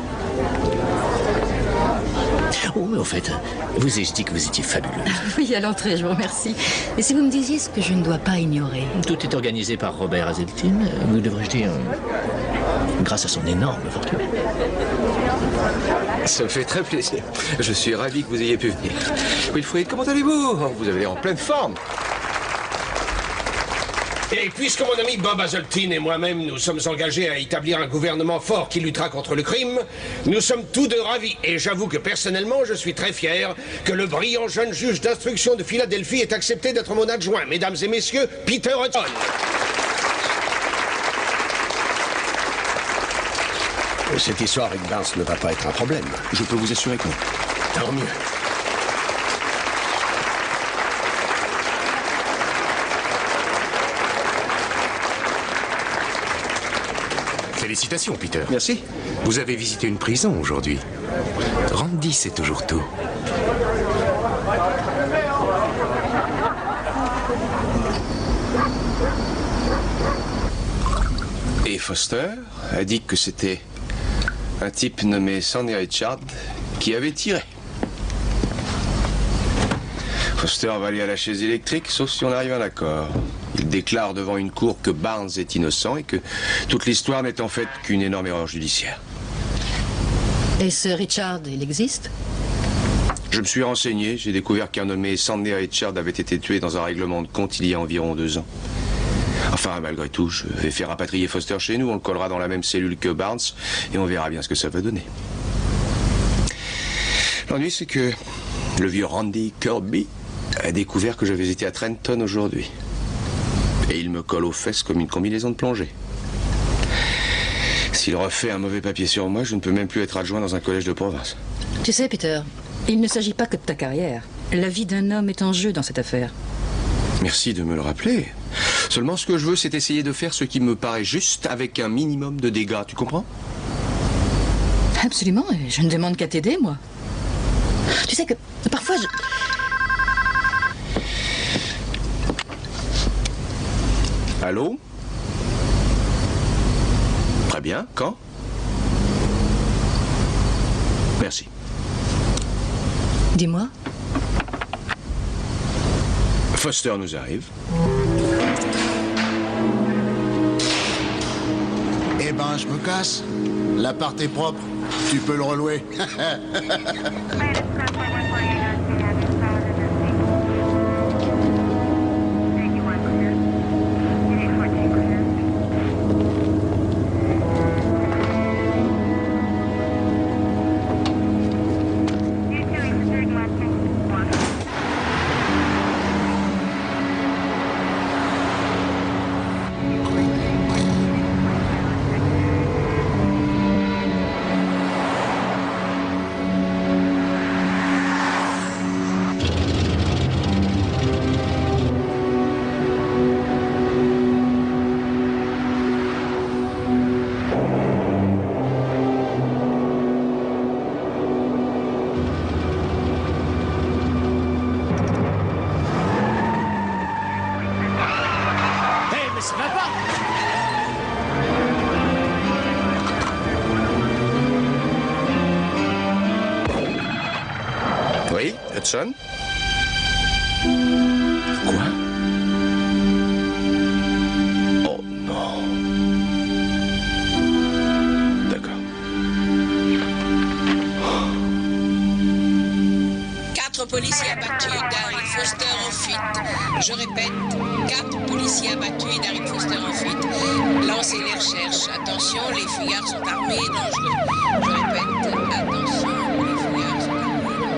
Oh, mais au fait, vous avez dit que vous étiez fabuleuse. Oui, à l'entrée, je vous remercie. Et si vous me disiez ce que je ne dois pas ignorer? Tout est organisé par Robert Hazeltine, ou devrais-je dire, grâce à son énorme fortune. Ça me fait très plaisir. Je suis ravi que vous ayez pu venir. Wilfrid, comment allez-vous? Vous avez l'air en pleine forme. Et puisque mon ami Bob Hazeltine et moi-même nous sommes engagés à établir un gouvernement fort qui luttera contre le crime, nous sommes tous deux ravis. Et j'avoue que personnellement, je suis très fier que le brillant jeune juge d'instruction de Philadelphie ait accepté d'être mon adjoint. Mesdames et messieurs, Peter Hudson. Cette histoire avec Barnes ne va pas être un problème. Je peux vous assurer que non. Tant mieux. Félicitations, Peter. Merci. Vous avez visité une prison aujourd'hui. Randy sait toujours tout. Et Foster a dit que c'était un type nommé Sandy Richard qui avait tiré. Foster va aller à la chaise électrique, sauf si on arrive à un accord. Il déclare devant une cour que Barnes est innocent et que toute l'histoire n'est en fait qu'une énorme erreur judiciaire. Et ce Richard, il existe? Je me suis renseigné, j'ai découvert qu'un nommé Sandy Richard avait été tué dans un règlement de compte il y a environ 2 ans. Enfin, malgré tout, je vais faire rapatrier Foster chez nous, on le collera dans la même cellule que Barnes et on verra bien ce que ça va donner. L'ennui, c'est que le vieux Randy Kirby a découvert que j'avais été à Trenton aujourd'hui. Et il me colle aux fesses comme une combinaison de plongée. S'il refait un mauvais papier sur moi, je ne peux même plus être adjoint dans un collège de province. Tu sais, Peter, il ne s'agit pas que de ta carrière. La vie d'un homme est en jeu dans cette affaire. Merci de me le rappeler. Seulement, ce que je veux, c'est essayer de faire ce qui me paraît juste avec un minimum de dégâts. Tu comprends? Absolument, et je ne demande qu'à t'aider, moi. Tu sais que, parfois, je... Allô? Très bien. Quand? Merci. Dis-moi. Foster nous arrive. Eh ben, je me casse. L'appart est propre. Tu peux le relouer. Oui, Hudson? Quoi? Oh non. D'accord. 4 policiers abattus, Daryl Foster en fuite. Je répète, 4 policiers abattus et Daryl Foster en fuite. Lancez les recherches. Attention, les fuyards sont armés et dangereux. Je répète, attention, les fuyards sont armés et dangereux.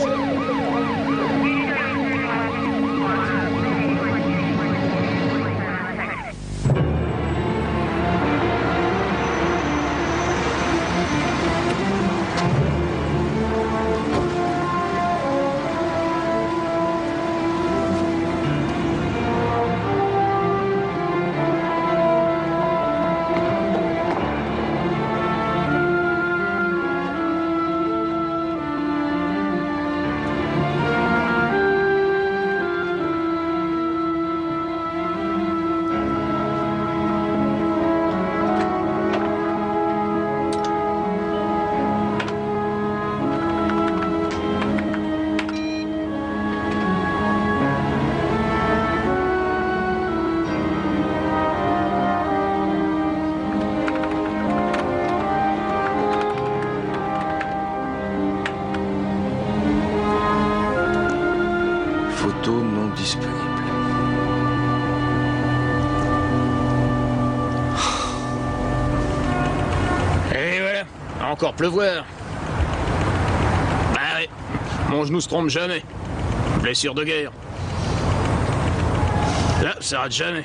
encore pleuvoir. Bah ouais, mon genou se trompe jamais. Blessure de guerre. Là, ça rate jamais.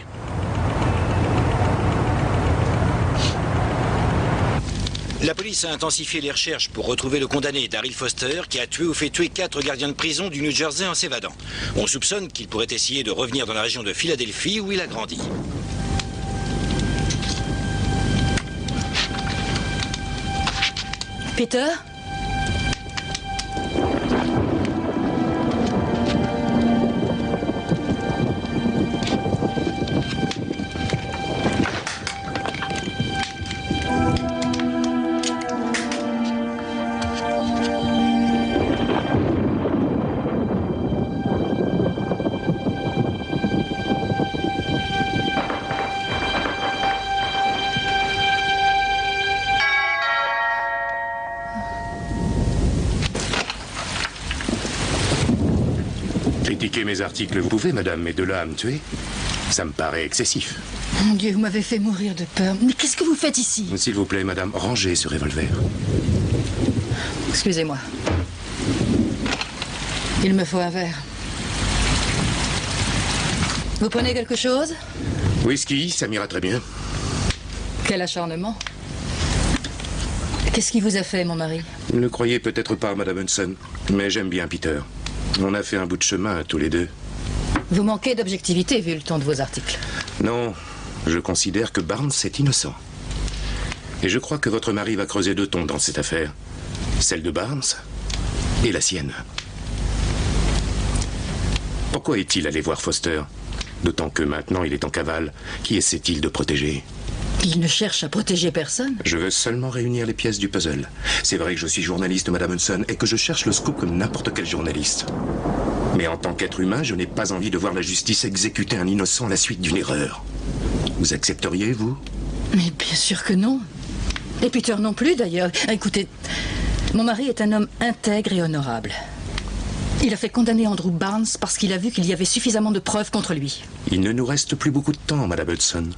La police a intensifié les recherches pour retrouver le condamné Daryl Foster qui a tué ou fait tuer 4 gardiens de prison du New Jersey en s'évadant. On soupçonne qu'il pourrait essayer de revenir dans la région de Philadelphie où il a grandi. Peter ? Critiquer mes articles, vous pouvez, madame, mais de là à me tuer, ça me paraît excessif. Mon Dieu, vous m'avez fait mourir de peur. Mais qu'est-ce que vous faites ici? S'il vous plaît, madame, rangez ce revolver. Excusez-moi. Il me faut un verre. Vous prenez quelque chose? Whisky, ça m'ira très bien. Quel acharnement. Qu'est-ce qui vous a fait, mon mari? Vous ne le croyez peut-être pas, madame Hudson, mais j'aime bien Peter. On a fait un bout de chemin, tous les deux. Vous manquez d'objectivité, vu le ton de vos articles. Non, je considère que Barnes est innocent. Et je crois que votre mari va creuser 2 tons dans cette affaire. Celle de Barnes et la sienne. Pourquoi est-il allé voir Foster? D'autant que maintenant il est en cavale. Qui essaie-t-il de protéger? Il ne cherche à protéger personne. Je veux seulement réunir les pièces du puzzle. C'est vrai que je suis journaliste, madame Hudson, et que je cherche le scoop comme n'importe quel journaliste. Mais en tant qu'être humain, je n'ai pas envie de voir la justice exécuter un innocent à la suite d'une erreur. Vous accepteriez, vous? Mais bien sûr que non. Et Peter non plus, d'ailleurs. Écoutez, mon mari est un homme intègre et honorable. Il a fait condamner Andrew Barnes parce qu'il a vu qu'il y avait suffisamment de preuves contre lui. Il ne nous reste plus beaucoup de temps, madame Hudson.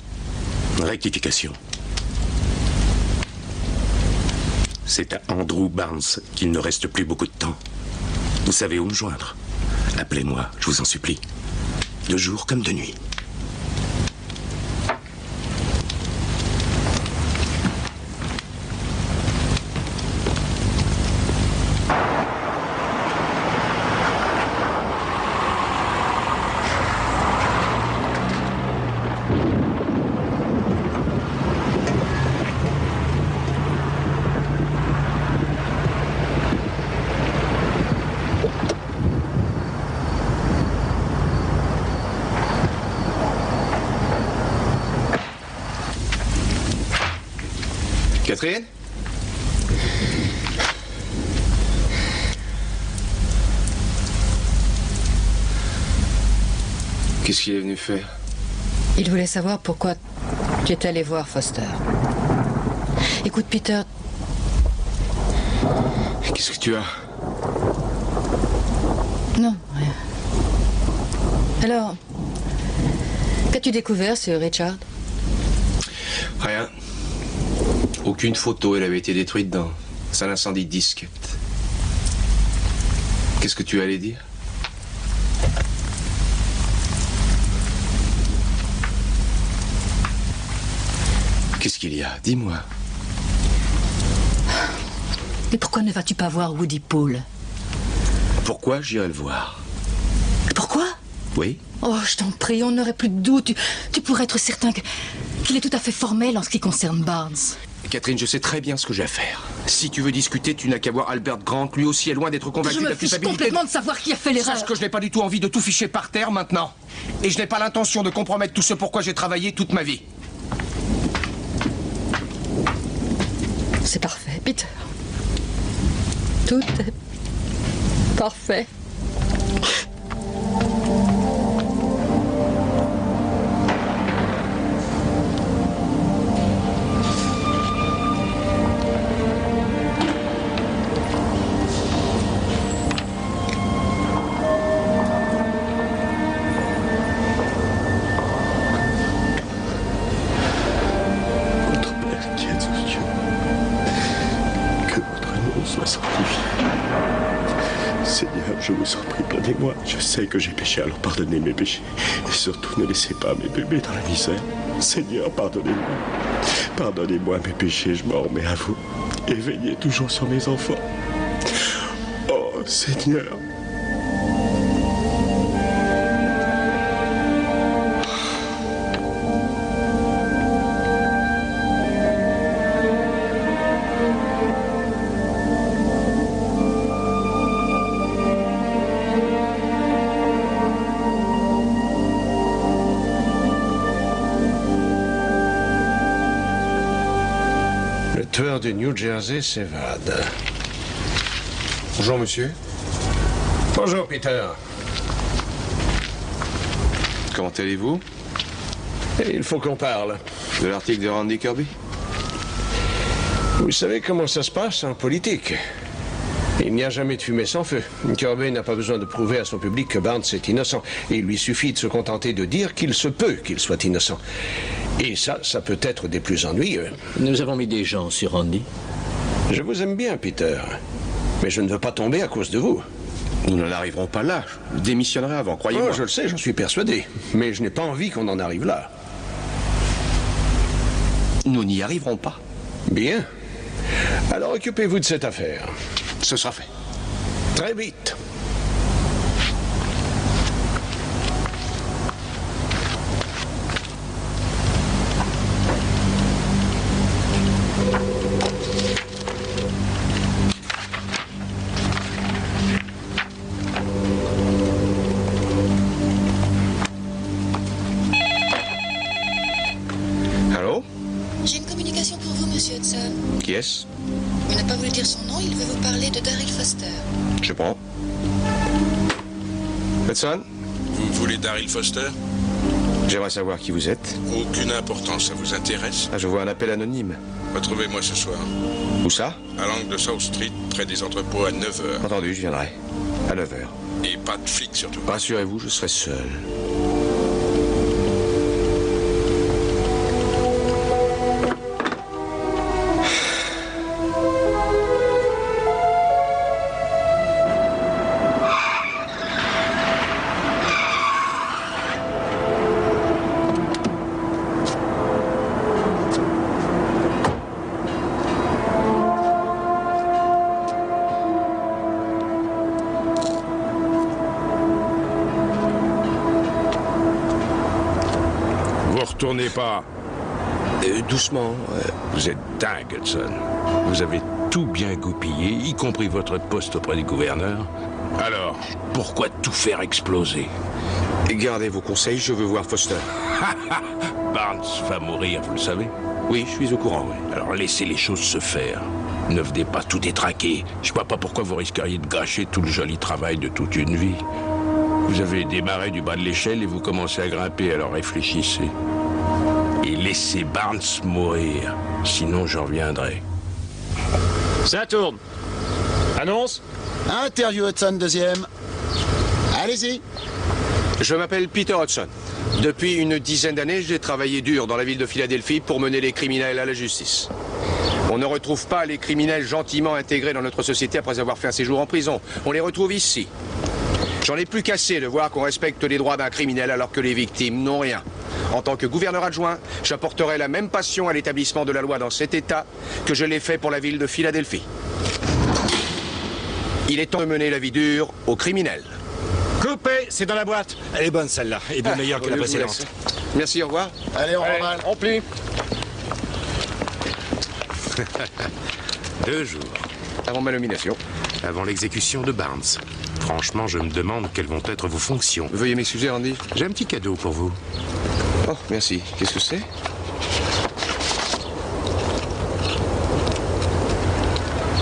Rectification. C'est à Andrew Barnes qu'il ne reste plus beaucoup de temps. Vous savez où me joindre. Appelez-moi, je vous en supplie. De jour comme de nuit. Catherine? Qu'est-ce qu'il est venu faire? Il voulait savoir pourquoi tu étais allé voir Foster. Écoute, Peter... Qu'est-ce que tu as? Non, rien. Alors, qu'as-tu découvert sur Richard? Rien. Aucune photo, elle avait été détruite dans un incendie de disquette. Qu'est-ce que tu allais dire? Qu'est-ce qu'il y a? Dis-moi. Et pourquoi ne vas-tu pas voir Woody Poole? Pourquoi j'irai le voir? Pourquoi? Oui? Oh, je t'en prie, on n'aurait plus de doute. Tu pourrais être certain qu'il est tout à fait formel en ce qui concerne Barnes. Catherine, je sais très bien ce que j'ai à faire. Si tu veux discuter, tu n'as qu'à voir Albert Grant. Lui aussi est loin d'être convaincu de la culpabilité. Je me fiche complètement de savoir qui a fait l'erreur. Sache que je n'ai pas du tout envie de tout ficher par terre maintenant. Et je n'ai pas l'intention de compromettre tout ce pourquoi j'ai travaillé toute ma vie. C'est parfait, Peter. Tout est parfait. je vous en prie, pardonnez-moi. Je sais que j'ai péché, alors pardonnez mes péchés. Et surtout, ne laissez pas mes bébés dans la misère. Seigneur, pardonnez-moi. Pardonnez-moi mes péchés, je m'en remets à vous. Et veillez toujours sur mes enfants. Oh, Seigneur. Le tueur du New Jersey s'évade. Bonjour, monsieur. Bonjour, Peter. Comment allez-vous? Il faut qu'on parle. De l'article de Randy Kirby? Vous savez comment ça se passe en politique. Il n'y a jamais de fumée sans feu. Kirby n'a pas besoin de prouver à son public que Barnes est innocent. Il lui suffit de se contenter de dire qu'il se peut qu'il soit innocent. Et ça peut être des plus ennuyeux. Nous avons mis des gens sur Randy. Je vous aime bien, Peter. Mais je ne veux pas tomber à cause de vous. Nous n'en arriverons pas là. Je démissionnerai avant, croyez-moi. Oh, je le sais, j'en suis persuadé. Mais je n'ai pas envie qu'on en arrive là. Nous n'y arriverons pas. Bien. Alors occupez-vous de cette affaire. Ce sera fait. Très vite. Allô? J'ai une communication pour vous, monsieur Hudson. Qui est-ce? Il n'a pas voulu dire son nom, il veut vous parler de Daryl Foster. Je prends. Hudson? Vous voulez Daryl Foster? J'aimerais savoir qui vous êtes. Aucune importance, ça vous intéresse? Ah, je vois un appel anonyme. Retrouvez-moi ce soir. Où ça? À l'angle de South Street, près des entrepôts à 9h. Entendu, je viendrai. À 9h. Et pas de flics surtout. Rassurez-vous, je serai seul. Retournez pas. Doucement. Vous êtes dingue, Hudson. Vous avez tout bien goupillé, y compris votre poste auprès du gouverneur. Alors, pourquoi tout faire exploser? Gardez vos conseils, je veux voir Foster. Barnes va mourir, vous le savez? Oui, je suis au courant, oui. Alors laissez les choses se faire. Ne venez pas tout détraquer. Je vois pas pourquoi vous risqueriez de gâcher tout le joli travail de toute une vie. Vous avez démarré du bas de l'échelle et vous commencez à grimper, alors réfléchissez. Et laissez Barnes mourir, sinon j'en reviendrai. Ça tourne. Annonce? Interview Hudson, deuxième. Allez-y. Je m'appelle Peter Hudson. Depuis une dizaine d'années, j'ai travaillé dur dans la ville de Philadelphie pour mener les criminels à la justice. On ne retrouve pas les criminels gentiment intégrés dans notre société après avoir fait un séjour en prison. On les retrouve ici. J'en ai plus qu'assez de voir qu'on respecte les droits d'un criminel alors que les victimes n'ont rien. En tant que gouverneur adjoint, j'apporterai la même passion à l'établissement de la loi dans cet État que je l'ai fait pour la ville de Philadelphie. Il est temps de mener la vie dure aux criminels. Coupé, c'est dans la boîte. Elle est bonne celle-là, et bien meilleure que la précédente. Merci, au revoir. Allez, on remballe. On plie. 2 jours. Avant ma nomination. Avant l'exécution de Barnes. Franchement, je me demande quelles vont être vos fonctions. Veuillez m'excuser, Randy. J'ai un petit cadeau pour vous. Oh, merci. Qu'est-ce que c'est?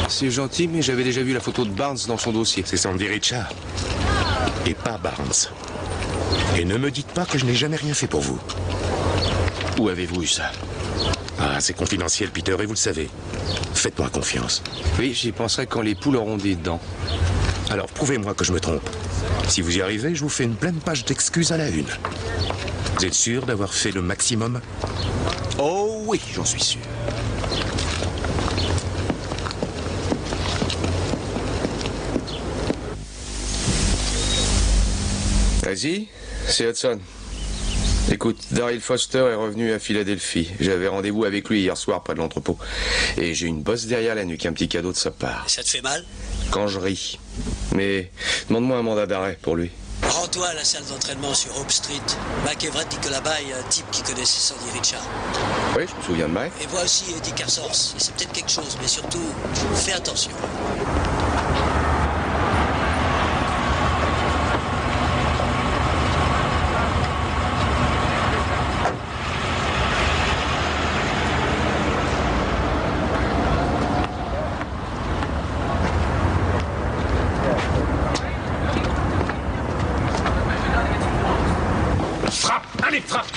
C'est gentil, mais j'avais déjà vu la photo de Barnes dans son dossier. C'est Sandy Richard. Et pas Barnes. Et ne me dites pas que je n'ai jamais rien fait pour vous. Où avez-vous eu ça? Ah, c'est confidentiel, Peter, et vous le savez. Faites-moi confiance. Oui, j'y penserai quand les poules auront des dents. Alors, prouvez-moi que je me trompe. Si vous y arrivez, je vous fais une pleine page d'excuses à la une. Vous êtes sûr d'avoir fait le maximum? Oh oui, j'en suis sûr. Vas-y, c'est Hudson. Écoute, Daryl Foster est revenu à Philadelphie. J'avais rendez-vous avec lui hier soir près de l'entrepôt. Et j'ai une bosse derrière la nuque, un petit cadeau de sa part. Ça te fait mal? Quand je ris. Mais demande-moi un mandat d'arrêt pour lui. Rends-toi à la salle d'entraînement sur Hope Street. Mike Everett dit que là-bas, il y a un type qui connaissait Sandy Richard. Oui, je me souviens de Mike. Et vois aussi Eddie Carsors. C'est peut-être quelque chose, mais surtout, fais attention.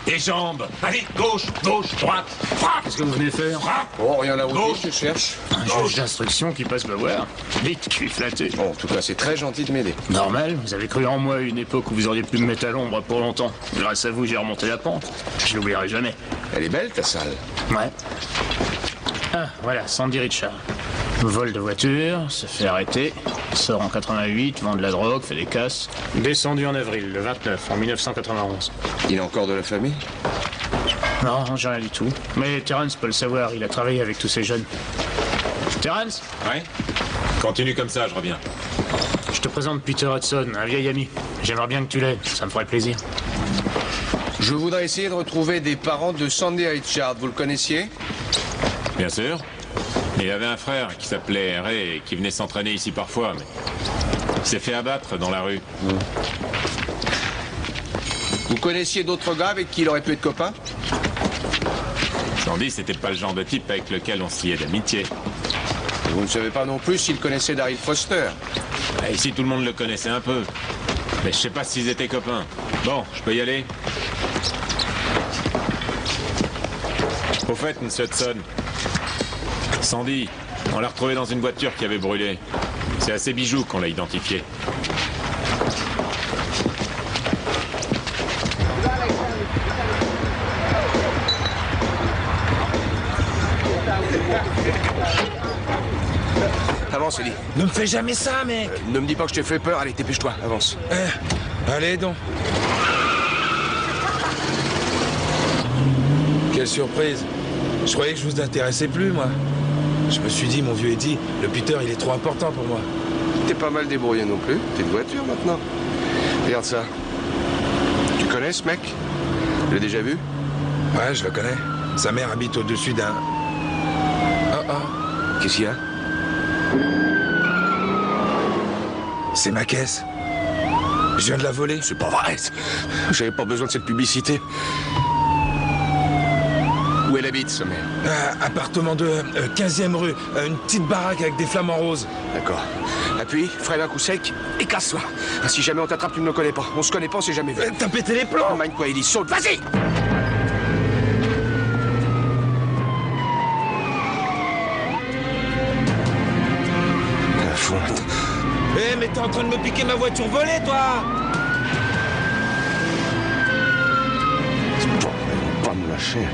Les jambes. Allez, gauche, gauche, droite. Frappe. Qu'est-ce que vous venez faire? Frappe. Oh, rien à vous dire, je cherche. Un juge d'instruction qui passe me voir. Vite, cul flatté. Bon, en tout cas, c'est très gentil de m'aider. Normal, vous avez cru en moi à une époque où vous auriez pu me mettre à l'ombre pour longtemps. Grâce à vous, j'ai remonté la pente. Je l'oublierai jamais. Elle est belle, ta salle. Ouais. Ah, voilà, Sandy Richard. Vol de voiture, se fait arrêter, sort en 88, vend de la drogue, fait des casses. Descendu en avril, le 29, en 1991. Il a encore de la famille? Non, j'ai rien du tout. Mais Terrence peut le savoir, il a travaillé avec tous ces jeunes. Terrence? Ouais. Continue comme ça, je reviens. Je te présente Peter Hudson, un vieil ami. J'aimerais bien que tu l'aies, ça me ferait plaisir. Je voudrais essayer de retrouver des parents de Sandy Richard. Vous le connaissiez? Bien sûr. Il avait un frère qui s'appelait Ray et qui venait s'entraîner ici parfois, mais il s'est fait abattre dans la rue. Vous connaissiez d'autres gars avec qui il aurait pu être copain? Sandy, c'était pas le genre de type avec lequel on se liait d'amitié. Vous ne savez pas non plus s'il connaissait Daryl Foster? Ici, tout le monde le connaissait un peu. Mais je sais pas s'ils étaient copains. Bon, je peux y aller? Au fait, monsieur Hudson, Sandy, on l'a retrouvé dans une voiture qui avait brûlé. C'est à ses bijoux qu'on l'a identifié. Avance, Eddie. Ne me fais jamais ça, mec. Ne me dis pas que je t'ai fait peur. Allez, dépêche-toi, avance. Allez donc. Quelle surprise. Je croyais que je vous intéressais plus, moi. Je me suis dit, mon vieux Eddie, le Peter, il est trop important pour moi. T'es pas mal débrouillé non plus. T'es une voiture maintenant. Regarde ça. Tu connais ce mec? Tu l'as déjà vu? Ouais, je le connais. Sa mère habite au-dessus d'un... Qu'est-ce qu'il y a? C'est ma caisse. Je viens de la voler. C'est pas vrai. J'avais pas besoin de cette publicité. Où elle habite, sa mère? Appartement de 15e rue. Une petite baraque avec des flamants roses. D'accord. Appuie, freine un coup sec et casse-toi. Si jamais on t'attrape, tu ne me connais pas. On se connaît pas, on s'est jamais vu. T'as pété les plombs. Mind quoi, Ellie, saute, vas-y! La fonte. Eh, mais t'es en train de me piquer ma voiture volée, toi! Bon, ils vont pas me lâcher.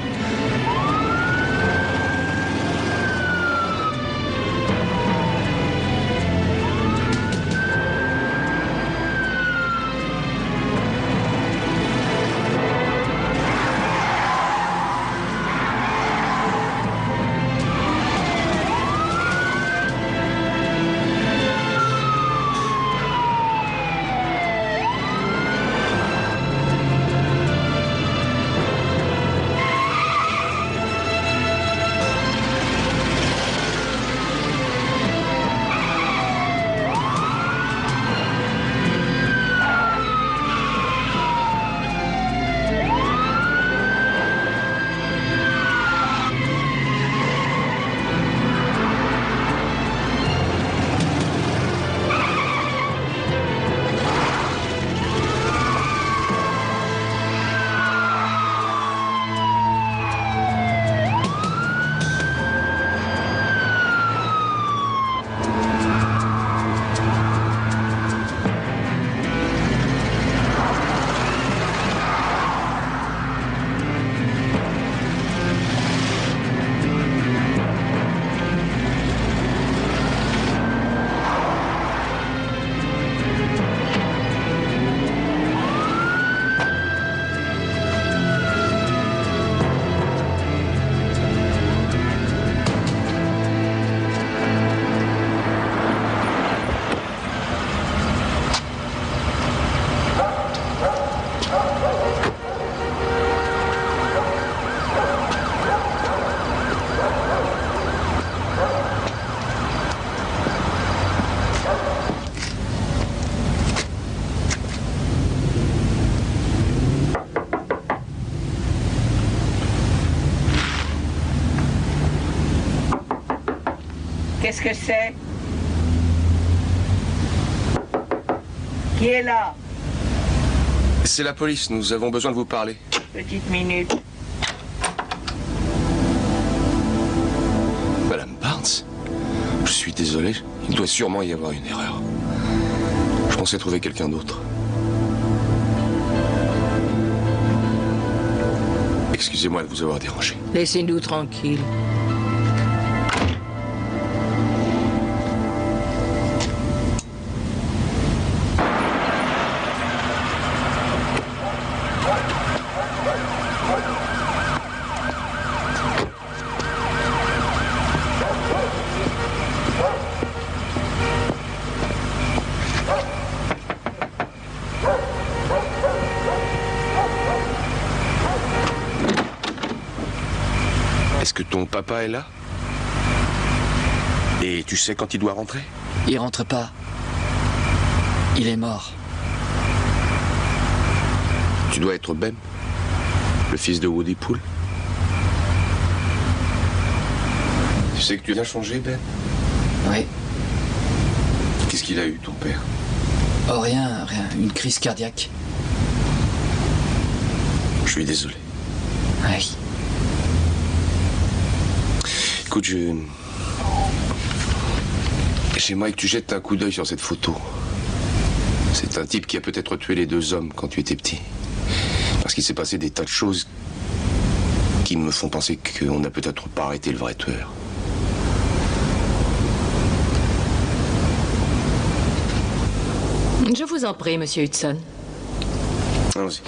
Qu'est-ce que c'est? Qui est là? C'est la police, nous avons besoin de vous parler. Petite minute. Madame Barnes, je suis désolé, il doit sûrement y avoir une erreur. Je pensais trouver quelqu'un d'autre. Excusez-moi de vous avoir dérangé. Laissez-nous tranquilles. Est-ce que ton papa est là? Et tu sais quand il doit rentrer? Il rentre pas. Il est mort. Tu dois être Ben, le fils de Woody Poole. Tu sais que tu l'as changé, Ben? Oui. Qu'est-ce qu'il a eu, ton père? Oh, rien. Une crise cardiaque. Je suis désolé. Oui. Écoute, j'aimerais que tu jettes un coup d'œil sur cette photo. C'est un type qui a peut-être tué les deux hommes quand tu étais petit. Parce qu'il s'est passé des tas de choses qui me font penser qu'on n'a peut-être pas arrêté le vrai tueur. Je vous en prie, monsieur Hudson. Allons-y.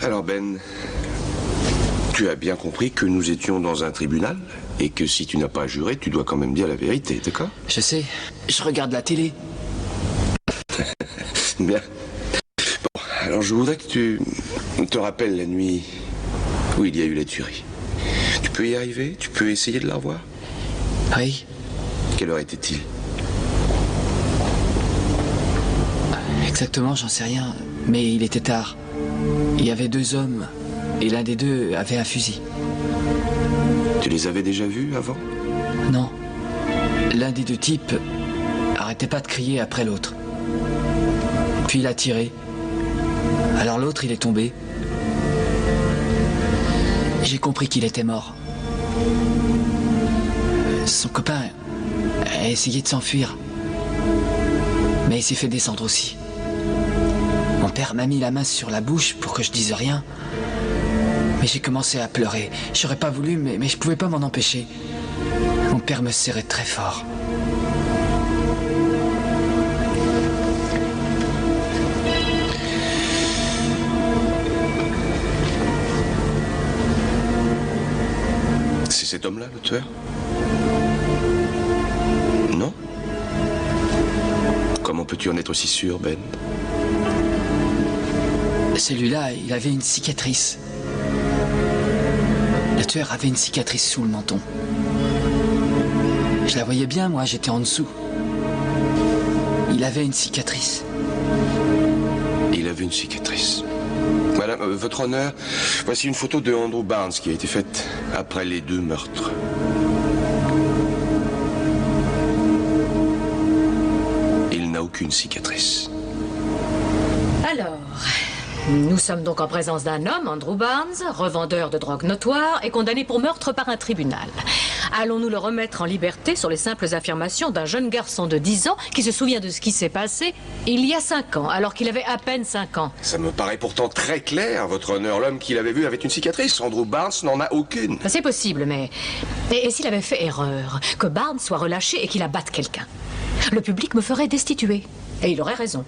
Alors, Ben, tu as bien compris que nous étions dans un tribunal et que si tu n'as pas juré, tu dois quand même dire la vérité, d'accord? Je sais. Je regarde la télé. Bien. Bon, alors je voudrais que tu te rappelles la nuit où il y a eu la tuerie. Tu peux y arriver? Tu peux essayer de la revoir? Oui. Quelle heure était-il? Exactement, j'en sais rien. Mais il était tard. Il y avait deux hommes. Et l'un des deux avait un fusil. Tu les avais déjà vus avant? Non. L'un des deux types arrêtait pas de crier après l'autre. Puis il a tiré. Alors l'autre, il est tombé. J'ai compris qu'il était mort. Son copain a essayé de s'enfuir. Mais il s'est fait descendre aussi. Mon père m'a mis la main sur la bouche pour que je dise rien. Mais j'ai commencé à pleurer. J'aurais pas voulu, mais je pouvais pas m'en empêcher. Mon père me serrait très fort. C'est cet homme-là, le tueur? Non? Comment peux-tu en être aussi sûr, Ben? Celui-là, il avait une cicatrice. Le tueur avait une cicatrice sous le menton. Je la voyais bien, moi, j'étais en dessous. Il avait une cicatrice. Il avait une cicatrice. Madame, votre honneur, voici une photo de Andrew Barnes qui a été faite après les deux meurtres. Il n'a aucune cicatrice. Alors, nous sommes donc en présence d'un homme, Andrew Barnes, revendeur de drogue notoire et condamné pour meurtre par un tribunal. Allons-nous le remettre en liberté sur les simples affirmations d'un jeune garçon de 10 ans qui se souvient de ce qui s'est passé il y a 5 ans, alors qu'il avait à peine 5 ans? Ça me paraît pourtant très clair, votre honneur. L'homme qu'il avait vu avait une cicatrice. Andrew Barnes n'en a aucune. C'est possible, mais... Et s'il avait fait erreur? Que Barnes soit relâché et qu'il abatte quelqu'un? Le public me ferait destituer. Et il aurait raison.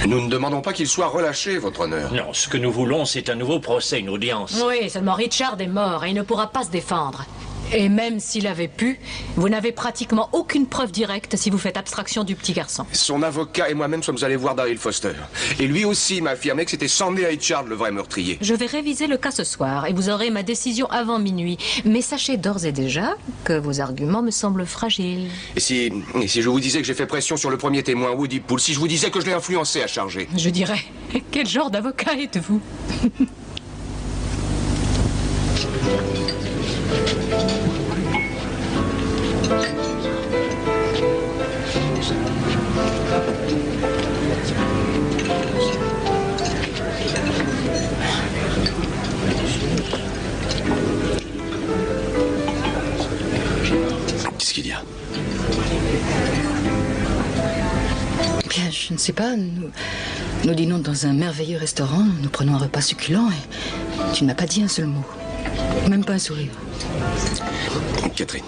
Nous ne demandons pas qu'il soit relâché, votre honneur. Non, ce que nous voulons, c'est un nouveau procès, une audience. Oui, seulement Richard est mort et il ne pourra pas se défendre. Et même s'il avait pu, vous n'avez pratiquement aucune preuve directe si vous faites abstraction du petit garçon. Son avocat et moi-même sommes allés voir Daryl Foster. Et lui aussi m'a affirmé que c'était Sandy Richard le vrai meurtrier. Je vais réviser le cas ce soir et vous aurez ma décision avant minuit. Mais sachez d'ores et déjà que vos arguments me semblent fragiles. Et si je vous disais que j'ai fait pression sur le premier témoin, Woody Poole, si je vous disais que je l'ai influencé à charger? Je dirais, quel genre d'avocat êtes-vous? Qu'est-ce qu'il y a? Bien, je ne sais pas. Nous dînons dans un merveilleux restaurant. Nous prenons un repas succulent et tu ne m'as pas dit un seul mot. Même pas un sourire. Catherine,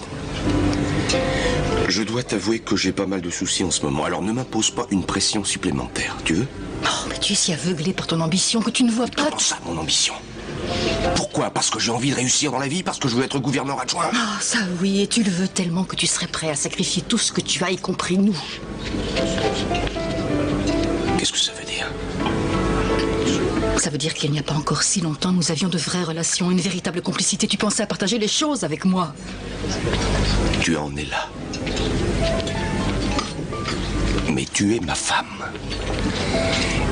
je dois t'avouer que j'ai pas mal de soucis en ce moment. Alors ne m'impose pas une pression supplémentaire. Tu veux? Oh, mais tu es si aveuglé par ton ambition que tu ne vois pas... Comment ça, mon ambition? Pourquoi? Parce que j'ai envie de réussir dans la vie? Parce que je veux être gouverneur adjoint? Ah, ça oui, et tu le veux tellement que tu serais prêt à sacrifier tout ce que tu as, y compris nous. Qu'est-ce que ça veut dire? Ça veut dire qu'il n'y a pas encore si longtemps, nous avions de vraies relations, une véritable complicité. Tu pensais à partager les choses avec moi. Tu en es là. Mais tu es ma femme.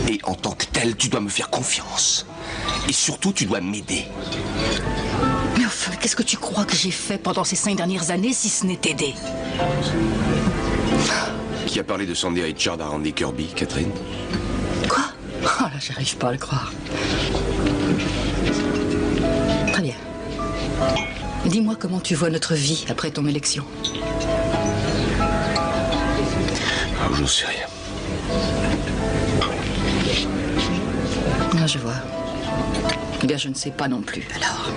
Et en tant que telle, tu dois me faire confiance. Et surtout, tu dois m'aider. Mais enfin, qu'est-ce que tu crois que j'ai fait pendant ces 5 dernières années, si ce n'est t'aider? Qui a parlé de Sandy Richard à Randy Kirby, Catherine? Quoi? Oh là, j'arrive pas à le croire. Très bien. Dis-moi comment tu vois notre vie après ton élection. Ah, j'en sais rien. Ah, je vois. Eh bien, je ne sais pas non plus, alors.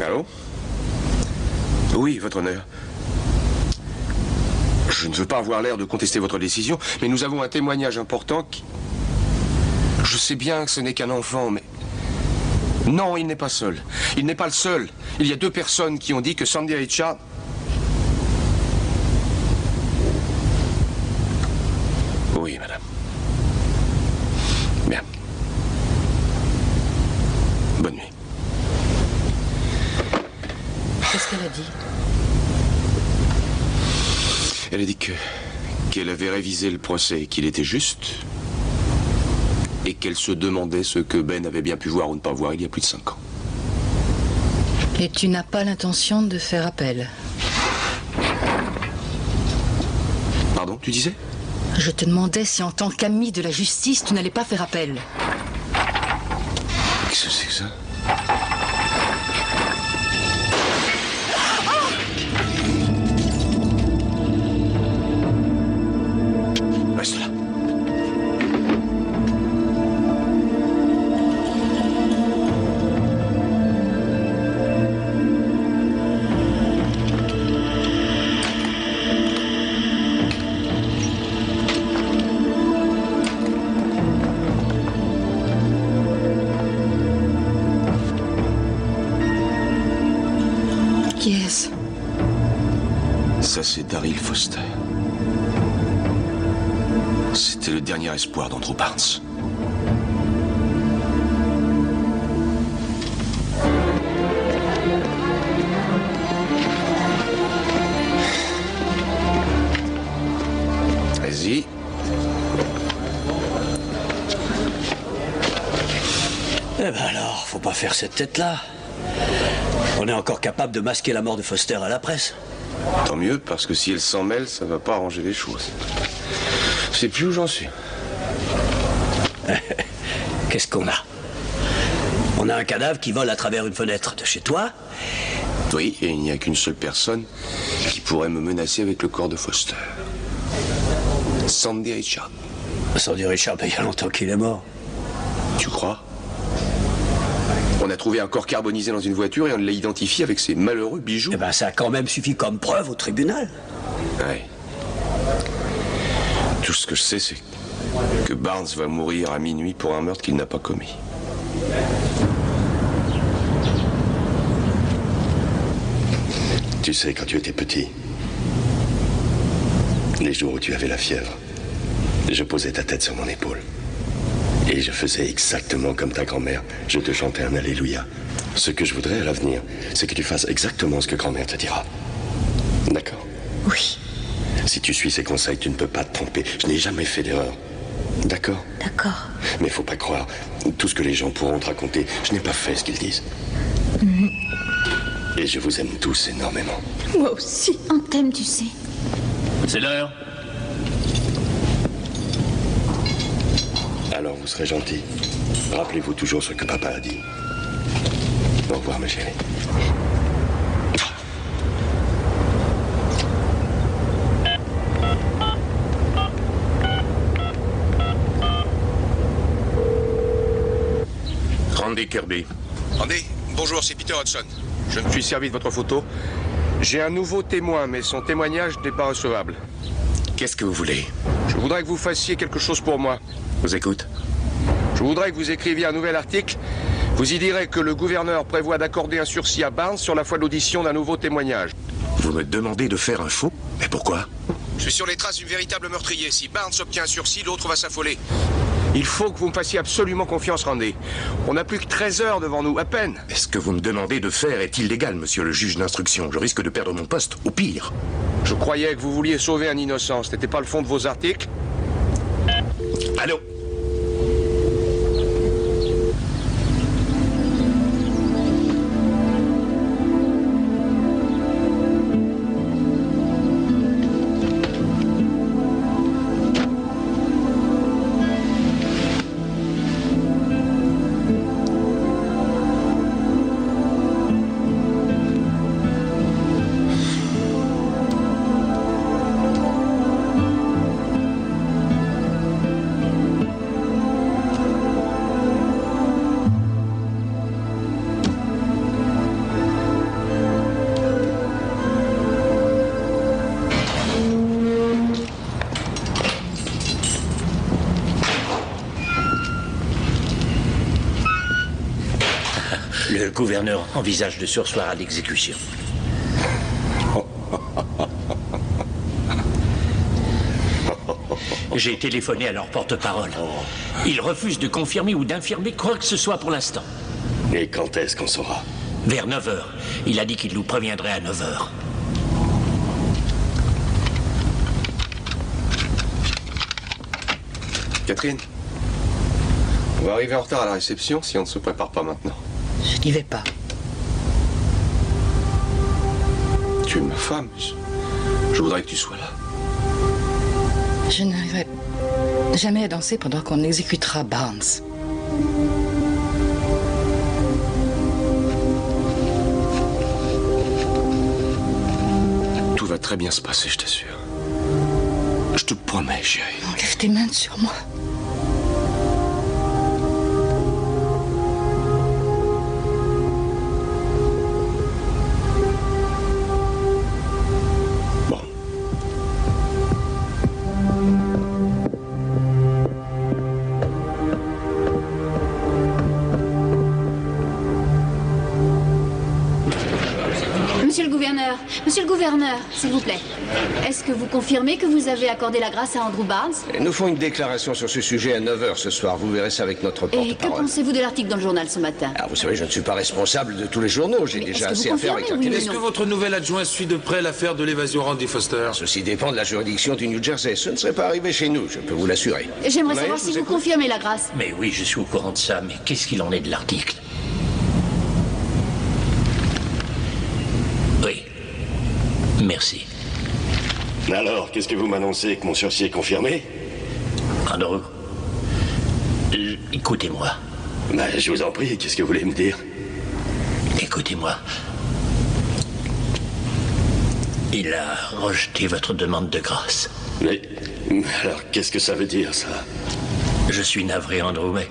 Allô? Oui, votre honneur. Je ne veux pas avoir l'air de contester votre décision, mais nous avons un témoignage important qui... Je sais bien que ce n'est qu'un enfant, mais... Non, il n'est pas seul. Il n'est pas le seul. Il y a 2 personnes qui ont dit que Sandy Richard... Oui, madame. Bien. Bonne nuit. Qu'est-ce qu'elle a dit? Elle a dit qu'elle avait révisé le procès et qu'il était juste, et qu'elle se demandait ce que Ben avait bien pu voir ou ne pas voir il y a plus de 5 ans. Et tu n'as pas l'intention de faire appel? Pardon, tu disais? Je te demandais si en tant qu'ami de la justice, tu n'allais pas faire appel. Qu'est-ce que c'est que ça? Reste là. Qui est-ce? Ça, c'est Daryl Foster. C'était le dernier espoir d'Andrew Barnes. Vas-y. Eh ben alors, faut pas faire cette tête-là. On est encore capable de masquer la mort de Foster à la presse. Tant mieux, parce que si elle s'en mêle, ça va pas arranger les choses. Je sais plus où j'en suis. Qu'est-ce qu'on a? On a un cadavre qui vole à travers une fenêtre de chez toi. Oui, et il n'y a qu'une seule personne qui pourrait me menacer avec le corps de Foster. Sandy Richard. Sandy Richard, il y a longtemps qu'il est mort. Tu crois? On a trouvé un corps carbonisé dans une voiture et on l'a identifié avec ces malheureux bijoux. Eh ben, ça a quand même suffi comme preuve au tribunal. Ouais. Tout ce que je sais, c'est que Barnes va mourir à minuit pour un meurtre qu'il n'a pas commis. Tu sais, quand tu étais petit, les jours où tu avais la fièvre, je posais ta tête sur mon épaule. Et je faisais exactement comme ta grand-mère. Je te chantais un Alléluia. Ce que je voudrais à l'avenir, c'est que tu fasses exactement ce que grand-mère te dira. D'accord? Oui. Si tu suis ses conseils, tu ne peux pas te tromper. Je n'ai jamais fait d'erreur. D'accord? D'accord. Mais faut pas croire. Tout ce que les gens pourront te raconter, je n'ai pas fait ce qu'ils disent. Et je vous aime tous énormément. Moi aussi. On t'aime, tu sais. C'est l'heure. Alors vous serez gentil. Rappelez-vous toujours ce que papa a dit. Au revoir, ma chérie. Randy Kirby. Randy, bonjour, c'est Peter Hudson. Je me suis servi de votre photo. J'ai un nouveau témoin, mais son témoignage n'est pas recevable. Qu'est-ce que vous voulez? Je voudrais que vous fassiez quelque chose pour moi. Je vous écoute. Je voudrais que vous écriviez un nouvel article. Vous y direz que le gouverneur prévoit d'accorder un sursis à Barnes sur la foi de l'audition d'un nouveau témoignage. Vous me demandez de faire un faux? Mais pourquoi? Je suis sur les traces du véritable meurtrier. Si Barnes obtient un sursis, l'autre va s'affoler. Il faut que vous me fassiez absolument confiance, Randy. On n'a plus que 13 heures devant nous, à peine. Mais ce que vous me demandez de faire est illégal, monsieur le juge d'instruction. Je risque de perdre mon poste, ou pire. Je croyais que vous vouliez sauver un innocent. Ce n'était pas le fond de vos articles? Allô? Le gouverneur envisage de surseoir à l'exécution. J'ai téléphoné à leur porte-parole. Ils refusent de confirmer ou d'infirmer quoi que ce soit pour l'instant. Et quand est-ce qu'on saura? Vers 9h. Il a dit qu'il nous préviendrait à 9h. Catherine, on va arriver en retard à la réception si on ne se prépare pas maintenant. Je n'y vais pas. Tu es ma femme. Je voudrais que tu sois là. Je n'arriverai jamais à danser pendant qu'on exécutera Barnes. Tout va très bien se passer, je t'assure. Je te promets, chérie. Enlève tes mains sur moi. Monsieur le gouverneur, s'il vous plaît. Est-ce que vous confirmez que vous avez accordé la grâce à Andrew Barnes? Nous ferons une déclaration sur ce sujet à 9h ce soir. Vous verrez ça avec notre porte-parole. Et que pensez-vous de l'article dans le journal ce matin? Vous savez, je ne suis pas responsable de tous les journaux. J'ai déjà assez à faire avec la télé. Est-ce que votre nouvel adjoint suit de près l'affaire de l'évasion Randy Foster? Ceci dépend de la juridiction du New Jersey. Ce ne serait pas arrivé chez nous, je peux vous l'assurer. J'aimerais savoir si vous confirmez la grâce. Mais oui, je suis au courant de ça. Mais qu'est-ce qu'il en est de l'article? Oui. Merci. Alors, qu'est-ce que vous m'annoncez? Que mon sursis est confirmé? Andrew, écoutez-moi. Je vous en prie, qu'est-ce que vous voulez me dire? Écoutez-moi. Il a rejeté votre demande de grâce. Mais alors, qu'est-ce que ça veut dire, ça? Je suis navré, Andrew, mais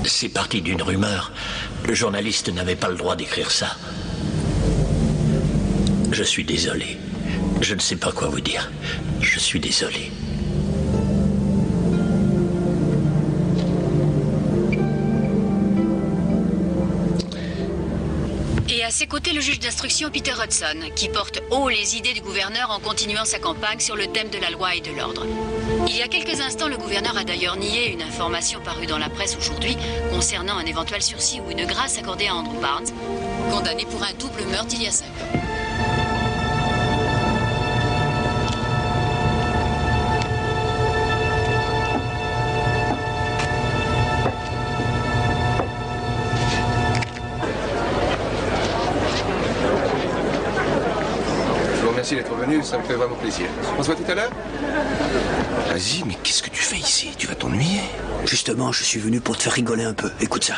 c'est parti d'une rumeur. Le journaliste n'avait pas le droit d'écrire ça. Je suis désolé. Je ne sais pas quoi vous dire. Je suis désolé. Et à ses côtés, le juge d'instruction Peter Hudson, qui porte haut les idées du gouverneur en continuant sa campagne sur le thème de la loi et de l'ordre. Il y a quelques instants, le gouverneur a d'ailleurs nié une information parue dans la presse aujourd'hui concernant un éventuel sursis ou une grâce accordée à Andrew Barnes, condamné pour un double meurtre il y a 5 ans. Merci d'être venu, ça me fait vraiment plaisir. On se voit tout à l'heure? Vas-y, mais qu'est-ce que tu fais ici? Tu vas t'ennuyer. Justement, je suis venu pour te faire rigoler un peu. Écoute ça.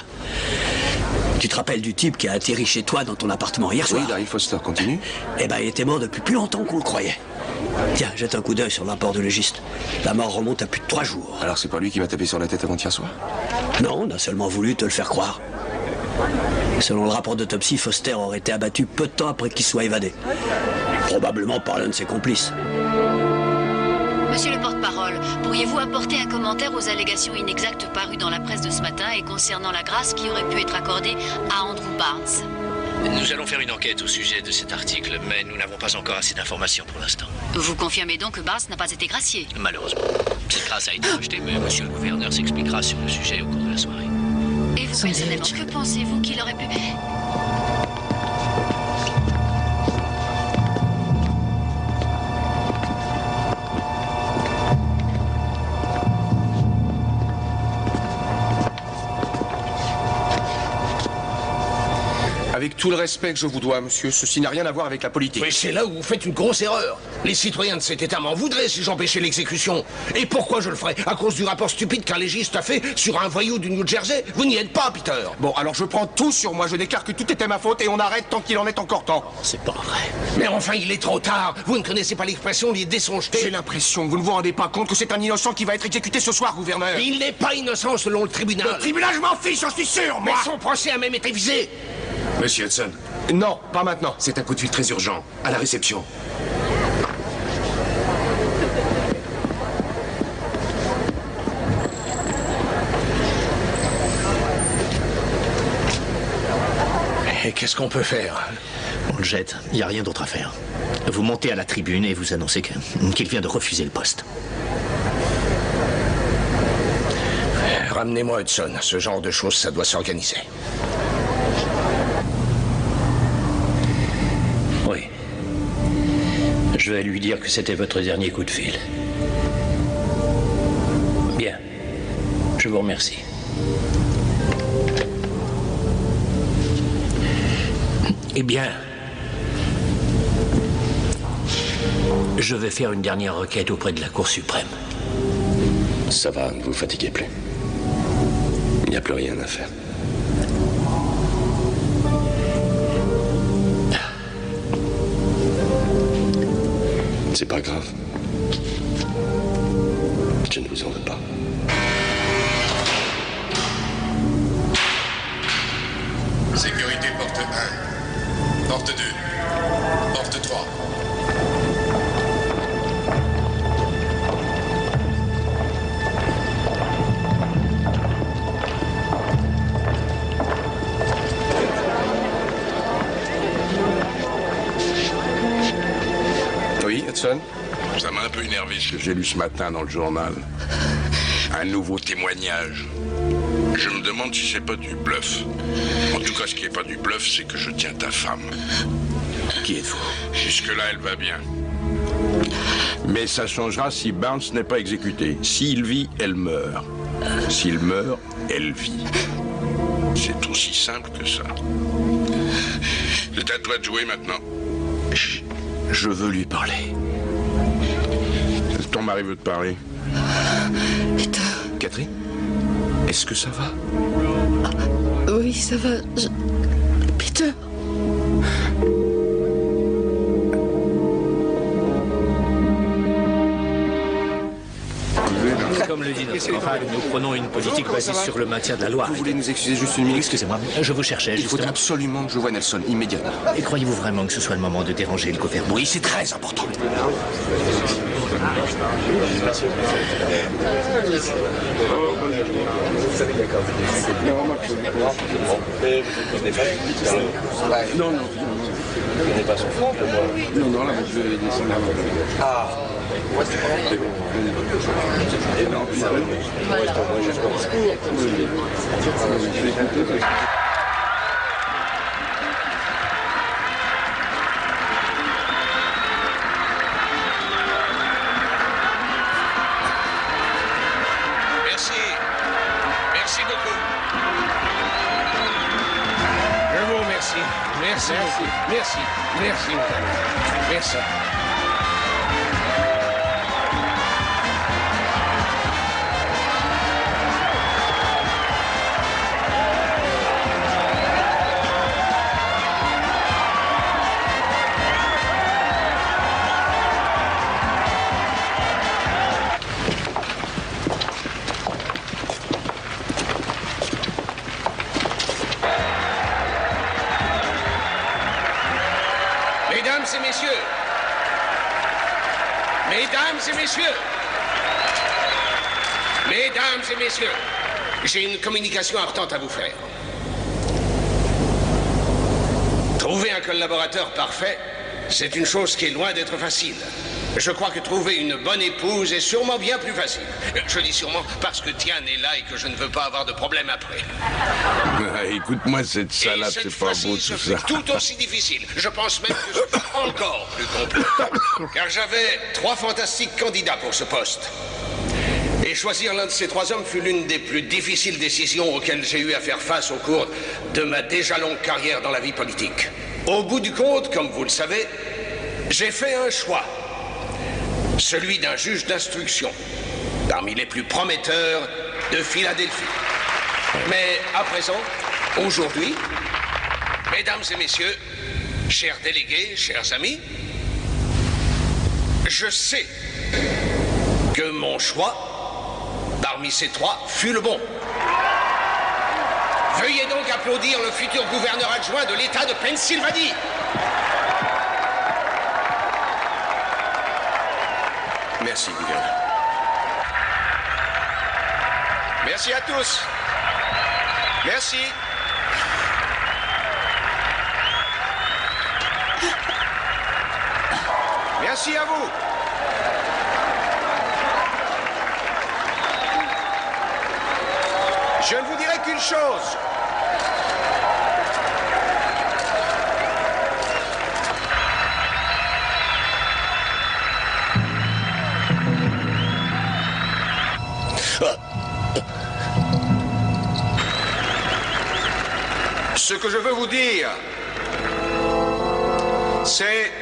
Tu te rappelles du type qui a atterri chez toi dans ton appartement hier soir? Oui, Daryl Foster, continue. Eh ben, il était mort depuis plus longtemps qu'on le croyait. Tiens, jette un coup d'œil sur le rapport de légiste. La mort remonte à plus de 3 jours. Alors c'est pas lui qui m'a tapé sur la tête avant-hier soir? Non, on a seulement voulu te le faire croire. Selon le rapport d'autopsie, Foster aurait été abattu peu de temps après qu'il soit évadé. Probablement par l'un de ses complices. Monsieur le porte-parole, pourriez-vous apporter un commentaire aux allégations inexactes parues dans la presse de ce matin et concernant la grâce qui aurait pu être accordée à Andrew Barnes? Nous allons faire une enquête au sujet de cet article, mais nous n'avons pas encore assez d'informations pour l'instant. Vous confirmez donc que Barnes n'a pas été gracié? Malheureusement. Cette grâce a été rejetée, mais monsieur le gouverneur s'expliquera sur le sujet au cours de la soirée. Et vous, personnellement, que pensez-vous qu'il aurait pu... Avec tout le respect que je vous dois, monsieur, ceci n'a rien à voir avec la politique. Mais c'est là où vous faites une grosse erreur. Les citoyens de cet État m'en voudraient si j'empêchais l'exécution. Et pourquoi je le ferais? À cause du rapport stupide qu'un légiste a fait sur un voyou du New Jersey? Vous n'y êtes pas, Peter. Bon, alors je prends tout sur moi, je déclare que tout était ma faute et on arrête tant qu'il en est encore temps. C'est pas vrai. Mais enfin, il est trop tard. Vous ne connaissez pas l'expression les dés sont jetés. J'ai l'impression que vous ne vous rendez pas compte que c'est un innocent qui va être exécuté ce soir, gouverneur. Il n'est pas innocent selon le tribunal. Le tribunal, je m'en fiche, j'en suis sûr, moi. Mais son procès a même été visé. Monsieur Hudson. Non, pas maintenant. C'est un coup de fil très urgent. À la réception. Et qu'est-ce qu'on peut faire? On le jette, il n'y a rien d'autre à faire. Vous montez à la tribune et vous annoncez qu'il vient de refuser le poste. Ramenez-moi Hudson. Ce genre de choses, ça doit s'organiser. Oui. Je vais lui dire que c'était votre dernier coup de fil. Bien. Je vous remercie. Eh bien, je vais faire une dernière requête auprès de la Cour suprême. Ça va, ne vous fatiguez plus. Il n'y a plus rien à faire. C'est pas grave. Je ne vous en veux pas. Sécurité porte 1. Porte 2. Porte 3. Oui, Hudson? Ça m'a un peu énervé ce que j'ai lu ce matin dans le journal. Un nouveau témoignage. Je me demande si c'est pas du bluff. En tout cas, ce qui est pas du bluff, c'est que je tiens ta femme. Qui êtes-vous? Jusque-là, elle va bien. Mais ça changera si Barnes n'est pas exécuté. S'il vit, elle meurt. S'il meurt, elle vit. C'est aussi simple que ça. C'est à toi de jouer maintenant. Je veux lui parler. Ton mari veut te parler. Peter. Catherine? Est-ce que ça va? Oui, ça va. Peter. Comme le dit notre campagne, nous prenons une politique basée sur le maintien de la loi. Vous voulez nous excuser juste une minute? Excusez-moi, je vous cherchais Il faut justement. absolument que je voie Nelson, immédiatement. Et croyez-vous vraiment que ce soit le moment de déranger le gouvernement? Oui, c'est très important. Non, non. On n'est pas son front, moi. Non, là, je vais descendre avant. Ah. Merci beaucoup. Je vous remercie. Merci. Merci. Merci. Merci. Merci. Mesdames et messieurs, j'ai une communication importante à vous faire. Trouver un collaborateur parfait, c'est une chose qui est loin d'être facile. Je crois que trouver une bonne épouse est sûrement bien plus facile. Je dis sûrement parce que Diane est là et que je ne veux pas avoir de problème après. Écoute-moi, cette salade, c'est pas beau tout ça. Tout aussi difficile. Je pense même que ce sera encore plus compliqué. Car j'avais 3 fantastiques candidats pour ce poste. Et choisir l'un de ces 3 hommes fut l'une des plus difficiles décisions auxquelles j'ai eu à faire face au cours de ma déjà longue carrière dans la vie politique. Au bout du compte, comme vous le savez, j'ai fait un choix. Celui d'un juge d'instruction, parmi les plus prometteurs de Philadelphie. Mais à présent, aujourd'hui, mesdames et messieurs, chers délégués, chers amis, je sais que mon choix, parmi ces 3, fut le bon. Veuillez donc applaudir le futur gouverneur adjoint de l'État de Pennsylvanie. Merci, gouverneur. Merci à tous. Merci. Merci à vous. Je ne vous dirai qu'une chose. Ce que je veux vous dire, c'est...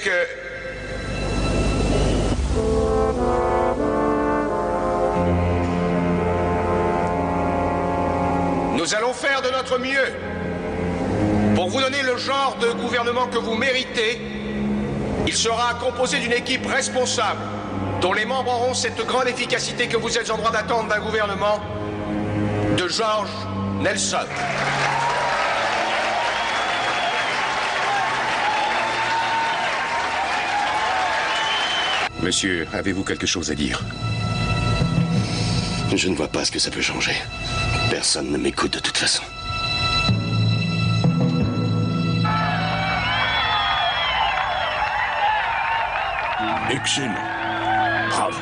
que... nous allons faire de notre mieux pour vous donner le genre de gouvernement que vous méritez. Il sera composé d'une équipe responsable, dont les membres auront cette grande efficacité que vous êtes en droit d'attendre d'un gouvernement de George Nelson. Monsieur, avez-vous quelque chose à dire? Je ne vois pas ce que ça peut changer. Personne ne m'écoute de toute façon. Excellent. Bravo.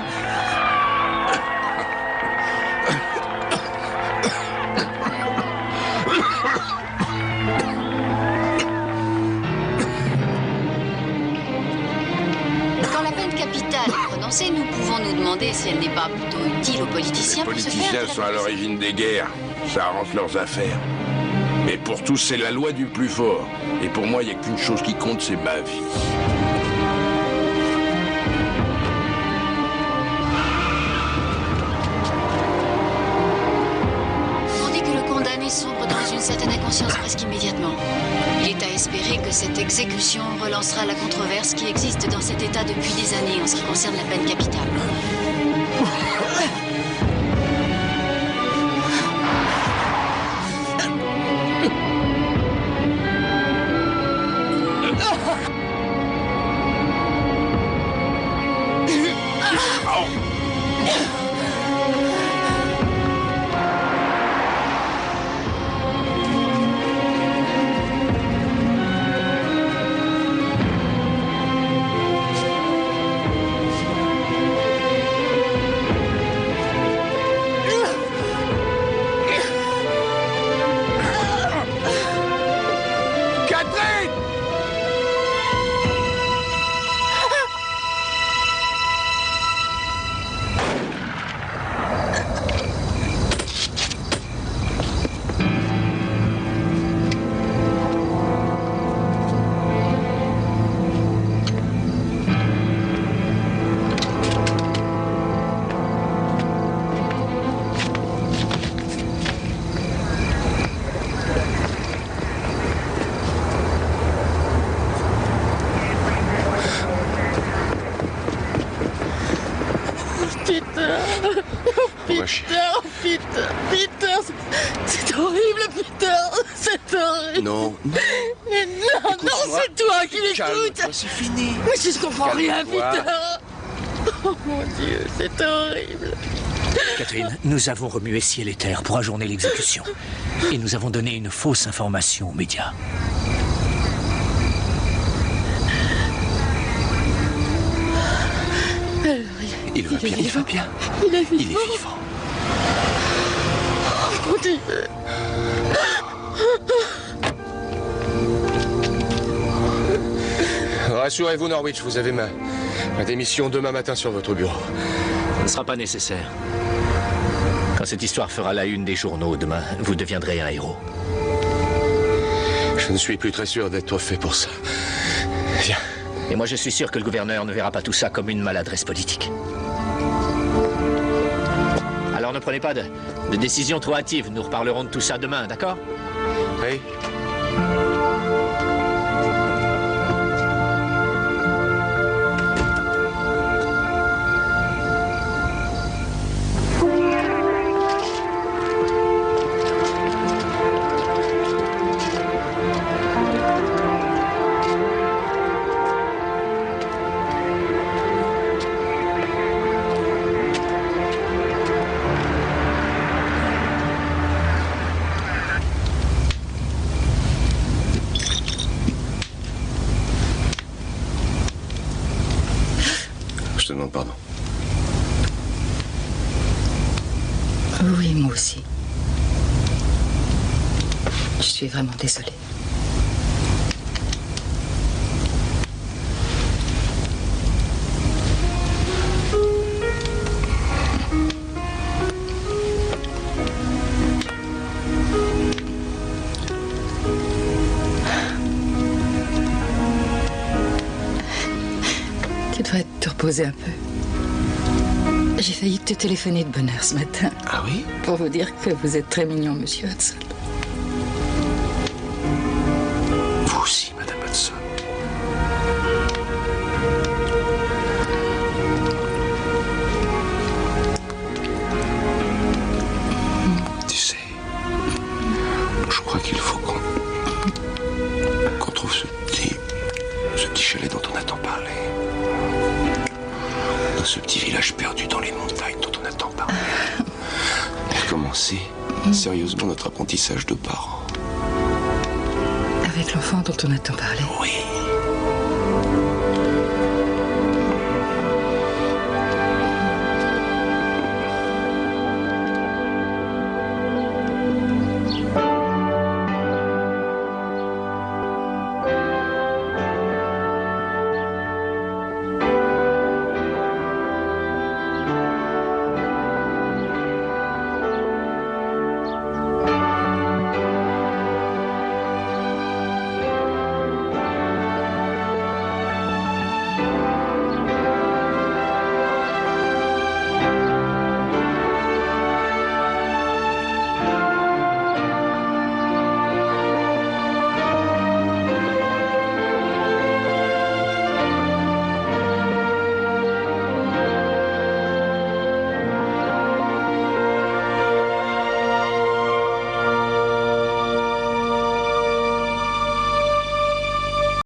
Quand la peine capitale est prononcée, nous pouvons nous demander si elle n'est pas plutôt utile aux politiciens Les pour se politiciens faire... sont à l'origine des guerres. Ça arrange leurs affaires. Mais pour tous, c'est la loi du plus fort. Et pour moi, il n'y a qu'une chose qui compte, c'est ma vie. sombre dans une certaine inconscience presque immédiatement. Il est à espérer que cette exécution relancera la controverse qui existe dans cet État depuis des années en ce qui concerne la peine capitale. Peter, c'est horrible, Peter. Non. Mais non, non, c'est toi qui l'écoutes. C'est fini. Mais je comprends rien, Calme-toi. Peter. Oh mon Dieu, c'est horrible. Catherine, nous avons remué ciel et terre pour ajourner l'exécution. Et nous avons donné une fausse information aux médias. Il va bien, il va bien. Il est vivant. Il est vivant. Oh mon Dieu. Rassurez-vous, Norwich, vous avez ma démission demain matin sur votre bureau. Ce ne sera pas nécessaire. Quand cette histoire fera la une des journaux demain, vous deviendrez un héros. Je ne suis plus très sûr d'être fait pour ça. Viens. Et moi, je suis sûr que le gouverneur ne verra pas tout ça comme une maladresse politique. Alors ne prenez pas de décision trop hâtive. Nous reparlerons de tout ça demain, d'accord? Oui. Je te demande pardon. Oui, moi aussi. Je suis vraiment désolée. Tu devrais te reposer un peu. J'ai failli te téléphoner de bonne heure ce matin. Ah oui? Pour vous dire que vous êtes très mignon, monsieur Hudson. Vous aussi, Madame Hudson. Tu sais, je crois qu'il faut qu'on trouve ce petit chalet dont on a tant parlé. Dans ce petit village perdu dans les montagnes dont on a tant parlé. Pour commencer sérieusement notre apprentissage de parents. Avec l'enfant dont on a tant parlé. Oui.